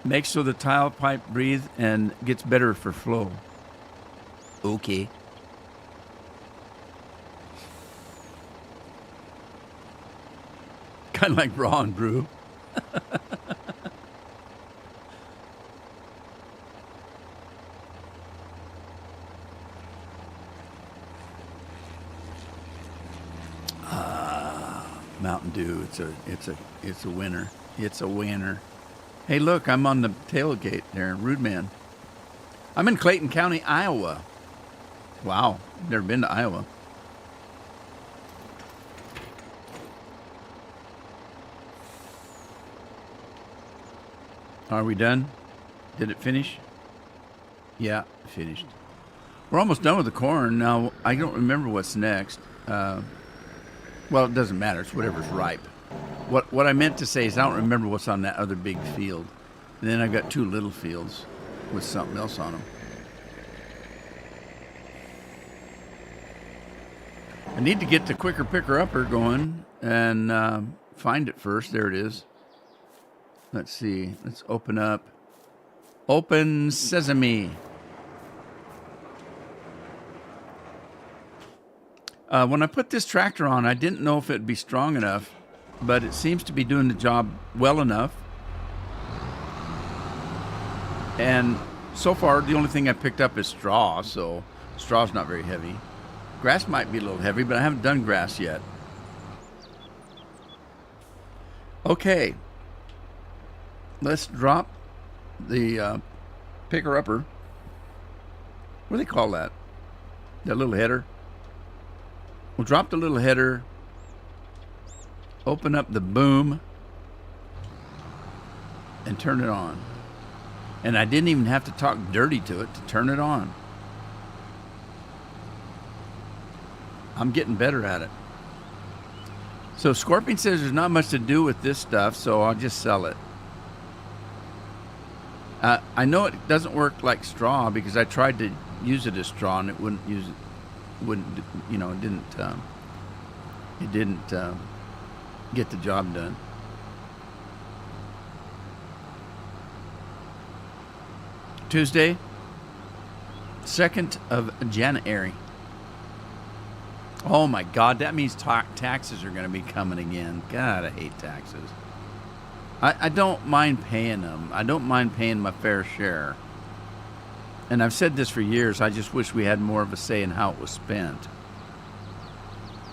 Make so the tile pipe breathes and gets better for flow. Okay. Kind of like raw and brew. Mountain Dew. It's a winner. It's a winner. Hey, look, I'm on the tailgate there, Rude Man. I'm in Clayton County, Iowa. Wow, never been to Iowa. Are we done? Did it finish? Yeah, finished. We're almost done with the corn. Now, I don't remember what's next. Well, it doesn't matter. It's whatever's ripe. What I meant to say is I don't remember what's on that other big field. And then I've got two little fields with something else on them. I need to get the quicker picker-upper going and find it first. There it is. Let's see. Let's open up. Open Sesame. When I put this tractor on, I didn't know if it'd be strong enough, but it seems to be doing the job well enough. And so far, the only thing I picked up is straw, so straw's not very heavy. Grass might be a little heavy, but I haven't done grass yet. Okay. Let's drop the picker-upper. What do they call that? That little header? We'll drop the little header, open up the boom, and turn it on. And I didn't even have to talk dirty to it to turn it on. I'm getting better at it. So Scorpion says there's not much to do with this stuff, so I'll just sell it. I know it doesn't work like straw because I tried to use it as straw and it wouldn't use it. It didn't get the job done. Tuesday, 2nd of January. Oh my God, that means taxes are going to be coming again. God, I hate taxes. I don't mind paying them. I don't mind paying my fair share. And I've said this for years, I just wish we had more of a say in how it was spent.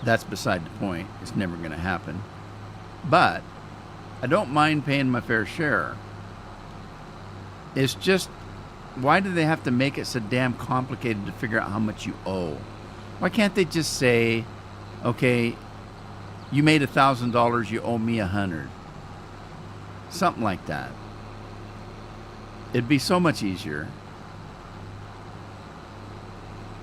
That's beside the point. It's never going to happen. But I don't mind paying my fair share. It's just, why do they have to make it so damn complicated to figure out how much you owe? Why can't they just say, okay, you made $1,000, you owe me $100? Something like that. It'd be so much easier.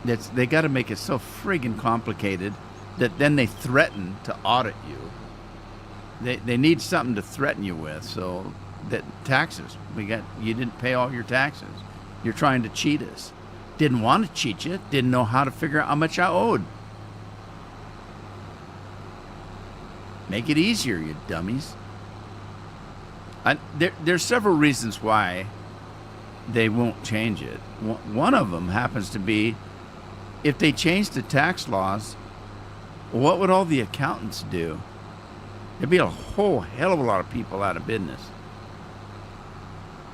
They got to make it so friggin' complicated that then they threaten to audit you. They need something to threaten you with. So that taxes, you didn't pay all your taxes. You're trying to cheat us. Didn't want to cheat you. Didn't know how to figure out how much I owed. Make it easier, you dummies. There's several reasons why they won't change it. One of them happens to be if they change the tax laws, what would all the accountants do? There'd be a whole hell of a lot of people out of business.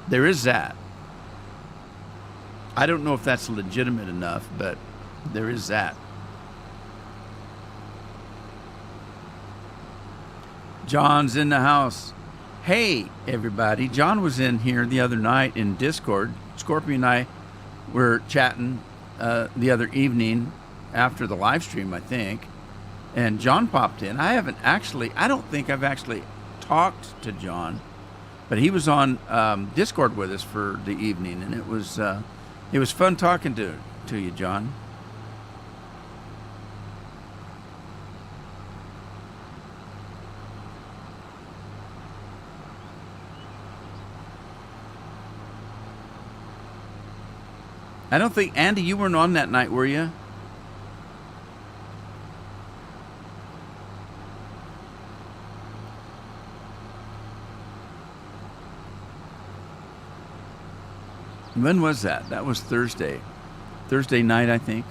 There is that. I don't know if that's legitimate enough, but there is that. John's in the house. Hey, everybody. John was in here the other night in Discord. Scorpion and I were chatting the other evening after the live stream, I think. And John popped in. I don't think I've actually talked to John, but he was on Discord with us for the evening, and it was fun talking to you, John. I don't think, Andy, you weren't on that night, were you? When was that? That was Thursday. Thursday night, I think.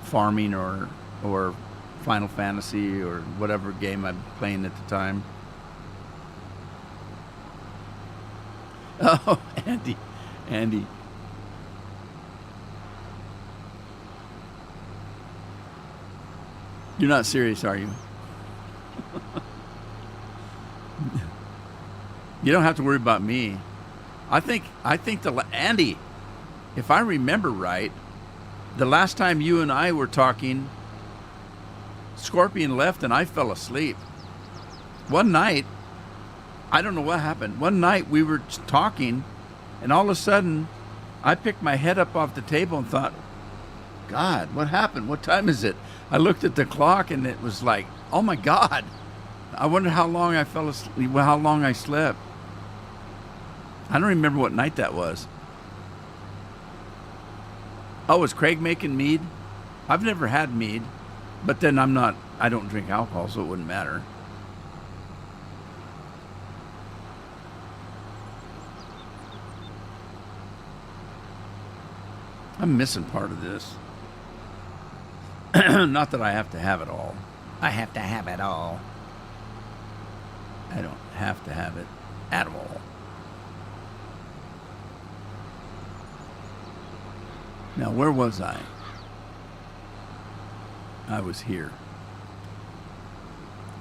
Farming or Final Fantasy or whatever game I'm playing at the time. Oh, Andy. You're not serious, are you? You don't have to worry about me. I think Andy, if I remember right, the last time you and I were talking, Scorpion left and I fell asleep. One night, I don't know what happened. One night we were talking, and all of a sudden, I picked my head up off the table and thought, God, what happened? What time is it? I looked at the clock, and it was like, oh my God. I wonder how long I fell asleep, how long I slept. I don't remember what night that was. Oh, was Craig making mead? I've never had mead, but then I don't drink alcohol, so it wouldn't matter. I'm missing part of this. Not that I have to have it all. I have to have it all. I don't have to have it at all. Now, where was I? I was here.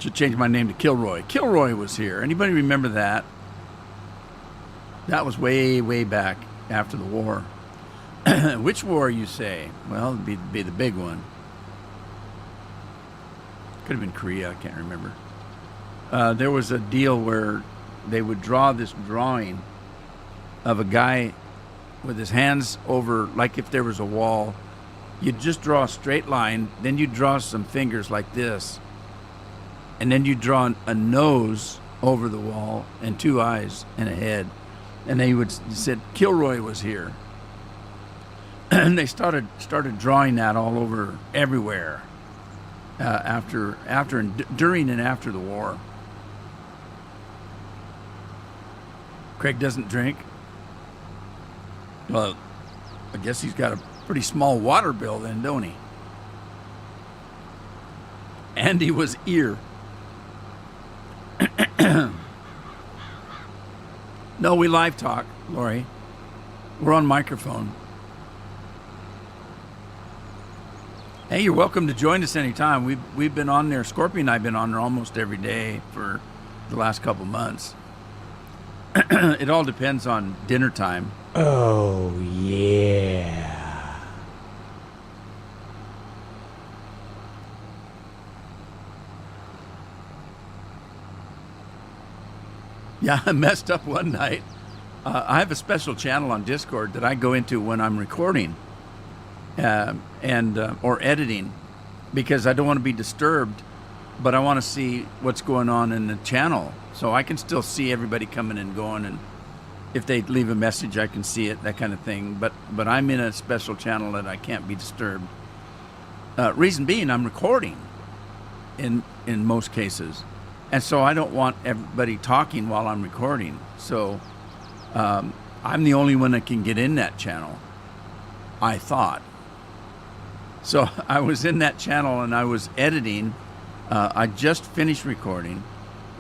Should change my name to Kilroy. Kilroy was here. Anybody remember that? That was way, way back after the war. Which war, you say? Well, it'd be the big one. Could have been Korea. I can't remember. There was a deal where they would draw this drawing of a guy with his hands over, like if there was a wall. You'd just draw a straight line, then you'd draw some fingers like this, and then you'd draw a nose over the wall and two eyes and a head. And they said Kilroy was here. And they started drawing that all over everywhere after and during and after the war. Craig doesn't drink. Well, I guess he's got a pretty small water bill then, don't he? Andy was ear. No, we live talk, Lori. We're on microphone. Hey, you're welcome to join us anytime. We've been on there. Scorpion and I've been on there almost every day for the last couple months. It all depends on dinner time. Oh, yeah. Yeah, I messed up one night. I have a special channel on Discord that I go into when I'm recording. and or editing, because I don't want to be disturbed, but I want to see what's going on in the channel, so I can still see everybody coming and going, and if they leave a message, I can see it, that kind of thing. But I'm in a special channel that I can't be disturbed. Reason being, I'm recording in most cases, and so I don't want everybody talking while I'm recording. So I'm the only one that can get in that channel, I thought. So I was in that channel and I was editing. I just finished recording,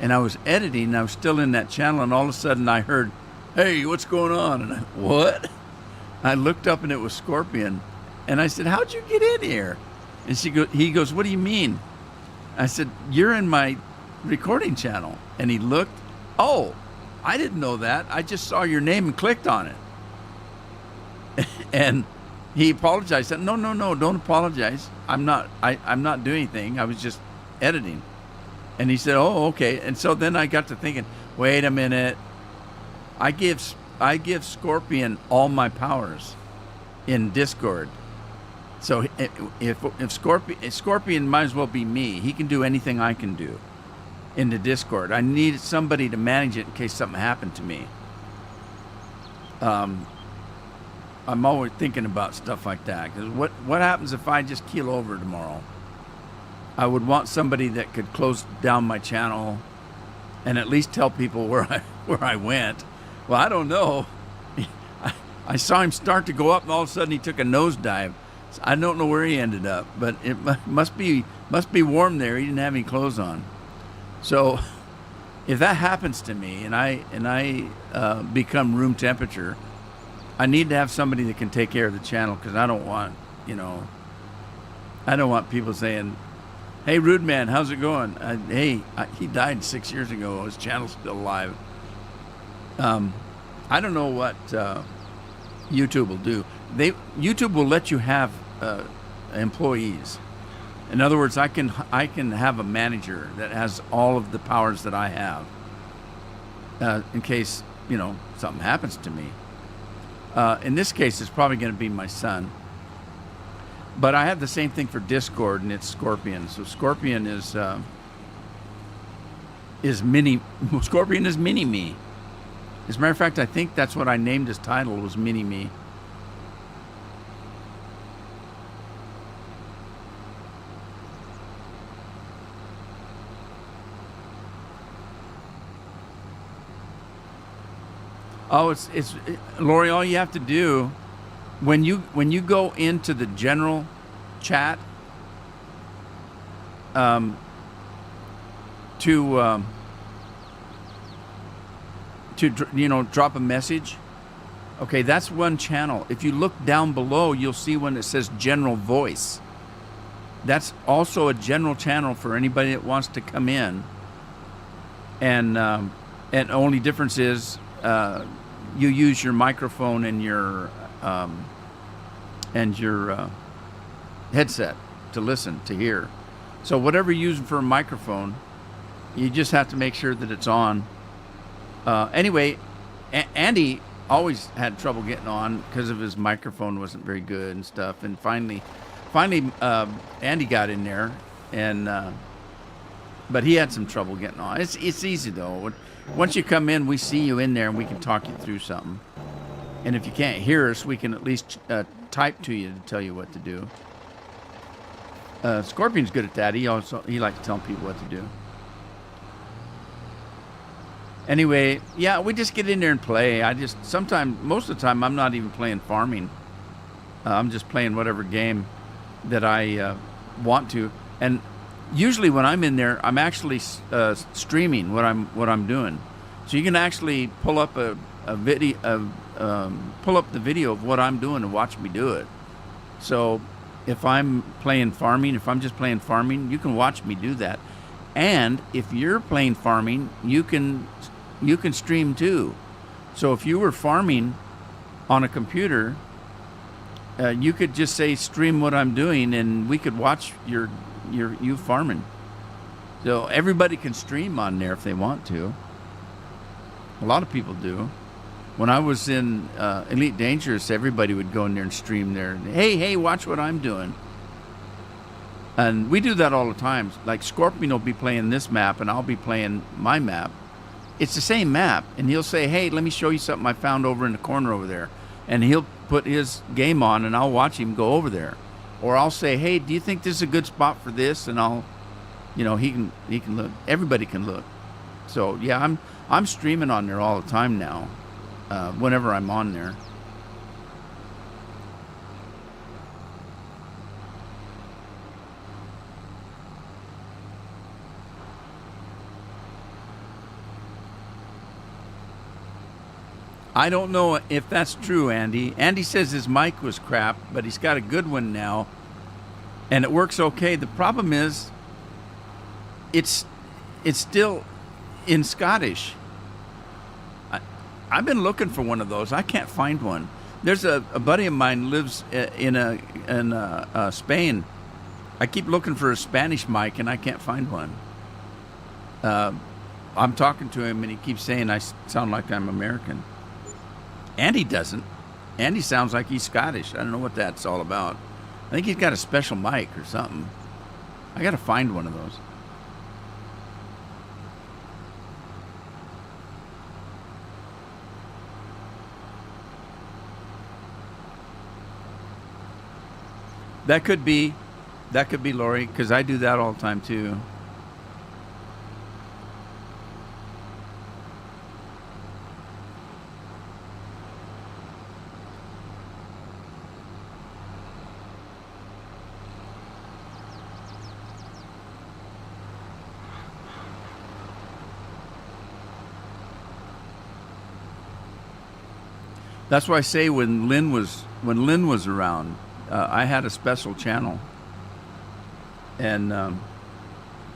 and I was editing. And I was still in that channel, and all of a sudden I heard, "Hey, what's going on?" And what? I looked up and it was Scorpion, and I said, "How'd you get in here?" And he goes, "What do you mean?" I said, "You're in my recording channel." And he looked. "Oh, I didn't know that. I just saw your name and clicked on it." And he apologized. I said, No, don't apologize. I'm not doing anything. I was just editing." And he said, "Oh, okay." And so then I got to thinking, wait a minute. I give Scorpion all my powers in Discord. So if Scorpion might as well be me. He can do anything I can do in the Discord. I needed somebody to manage it in case something happened to me. I'm always thinking about stuff like that. 'Cause what happens if I just keel over tomorrow? I would want somebody that could close down my channel and at least tell people where I went. Well, I don't know. I saw him start to go up, and all of a sudden he took a nosedive. So I don't know where he ended up, but it must be warm there. He didn't have any clothes on. So if that happens to me and I become room temperature, I need to have somebody that can take care of the channel, because I don't want people saying, "Hey, Rude Man, how's it going?" He died 6 years ago. His channel's still alive. I don't know what YouTube will do. YouTube will let you have employees. In other words, I can have a manager that has all of the powers that I have, in case something happens to me. In this case, it's probably going to be my son. But I have the same thing for Discord, and it's Scorpion. So Scorpion is mini. Scorpion is mini me. As a matter of fact, I think that's what I named his title, was Mini Me. Oh, it's Lori. All you have to do when you go into the general chat to drop a message. Okay, that's one channel. If you look down below, you'll see one that says General Voice. That's also a general channel for anybody that wants to come in. And only difference is you use your microphone and your headset to listen, to hear. So whatever you're using for a microphone, you just have to make sure that it's on. Anyway, Andy always had trouble getting on because of his microphone wasn't very good and stuff. And finally, Andy got in there, and but he had some trouble getting on. It's easy though. Once you come in, we see you in there, and we can talk you through something. And if you can't hear us, we can at least type to you to tell you what to do. Scorpion's good at that. He likes to tell people what to do. Anyway, yeah, we just get in there and play. Most of the time, I'm not even playing farming. I'm just playing whatever game that I want to. And usually when I'm in there, I'm actually streaming what I'm doing. So you can actually pull up a video, pull up the video of what I'm doing and watch me do it. So if I'm playing farming, if I'm just playing farming, you can watch me do that. And if you're playing farming, you can stream too. So if you were farming on a computer, you could just say stream what I'm doing, and we could watch you farming. So everybody can stream on there if they want to. A lot of people do. When I was in Elite Dangerous, everybody would go in there and stream there. Hey, watch what I'm doing. And we do that all the time. Like Scorpion will be playing this map and I'll be playing my map. It's the same map. And he'll say, hey, let me show you something I found over in the corner over there. And he'll put his game on and I'll watch him go over there. Or I'll say, hey, do you think this is a good spot for this? And I'll, he can look. Everybody can look. So yeah, I'm streaming on there all the time now. Whenever I'm on there. I don't know if that's true, Andy. Andy says his mic was crap, but he's got a good one now, and it works okay. The problem is, it's still in Scottish. I've been looking for one of those. I can't find one. There's a buddy of mine lives in Spain. I keep looking for a Spanish mic, and I can't find one. I'm talking to him, and he keeps saying I sound like I'm American. Andy doesn't. Andy sounds like he's Scottish. I don't know what that's all about. I think he's got a special mic or something. I got to find one of those. That could be Lori, because I do that all the time too. That's why I say when Lynn was around, I had a special channel, and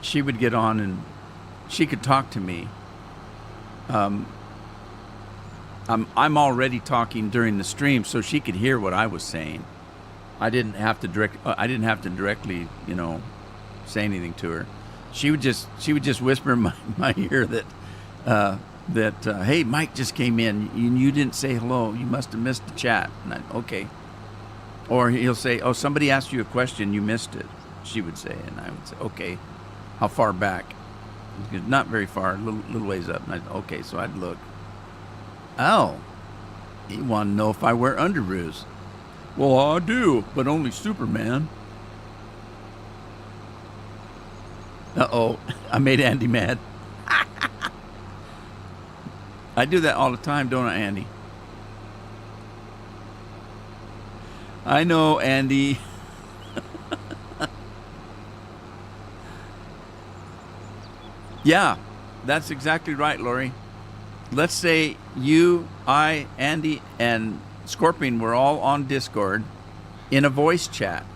she would get on and she could talk to me. I'm already talking during the stream, so she could hear what I was saying. I didn't have to directly, say anything to her. She would just whisper in my ear that hey, Mike just came in. You didn't say hello. You must have missed the chat. And okay. Or he'll say, oh, somebody asked you a question. You missed it. She would say, and I would say, okay. How far back? Not very far. A little ways up. And okay, so I'd look. Oh, you want to know if I wear underoos? Well, I do, but only Superman. Uh-oh, I made Andy mad. I do that all the time, don't I, Andy? I know, Andy. Yeah, that's exactly right, Lori. Let's say you, I, Andy, and Scorpion were all on Discord in a voice chat.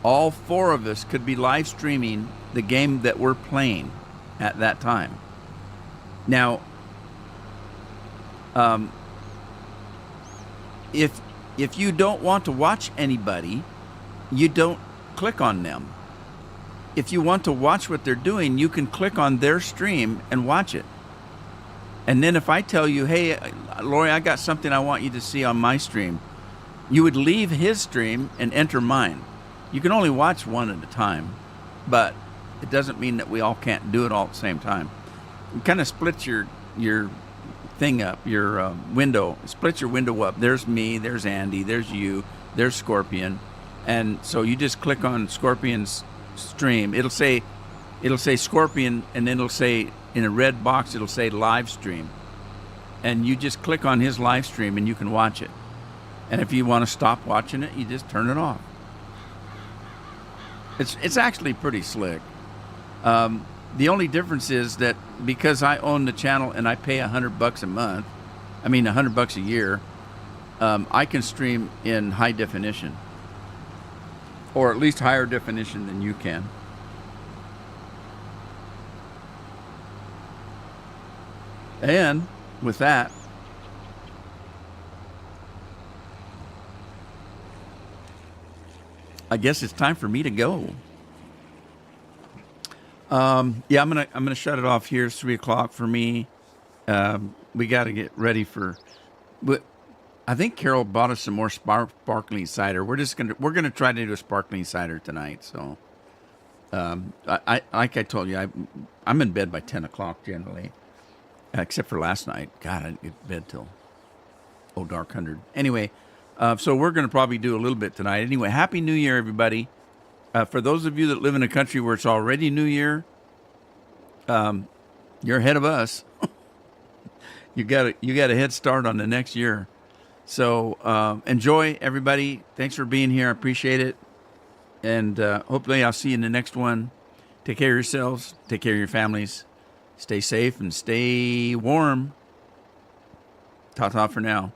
All four of us could be live streaming the game that we're playing at that time. Now, if you don't want to watch anybody, you don't click on them. If you want to watch what they're doing, you can click on their stream and watch it. And then if I tell you, hey, Lori, I got something I want you to see on my stream, you would leave his stream and enter mine. You can only watch one at a time, but it doesn't mean that we all can't do it all at the same time. You kind of split your thing up, your window. Split your window up. There's me, there's Andy, there's you, there's Scorpion. And so you just click on Scorpion's stream. It'll say Scorpion, and then it'll say, in a red box, it'll say live stream. And you just click on his live stream and you can watch it. And if you want to stop watching it, you just turn it off. It's actually pretty slick. The only difference is that because I own the channel and I pay $100 a month, $100 a year, I can stream in high definition, or at least higher definition than you can. And with that, I guess it's time for me to go. I'm gonna shut it off here. It's 3:00 for me. We got to get ready for But I think Carol bought us some more sparkling cider. We're gonna try to do a sparkling cider tonight. So, I like I told you, I'm in bed by 10 o'clock generally, except for last night. God, I didn't get to bed till dark 100. Anyway, so we're gonna probably do a little bit tonight. Anyway, Happy New Year, everybody. For those of you that live in a country where it's already New Year, you're ahead of us. You got a head start on the next year. So enjoy, everybody. Thanks for being here. I appreciate it. And hopefully I'll see you in the next one. Take care of yourselves. Take care of your families. Stay safe and stay warm. Ta-ta for now.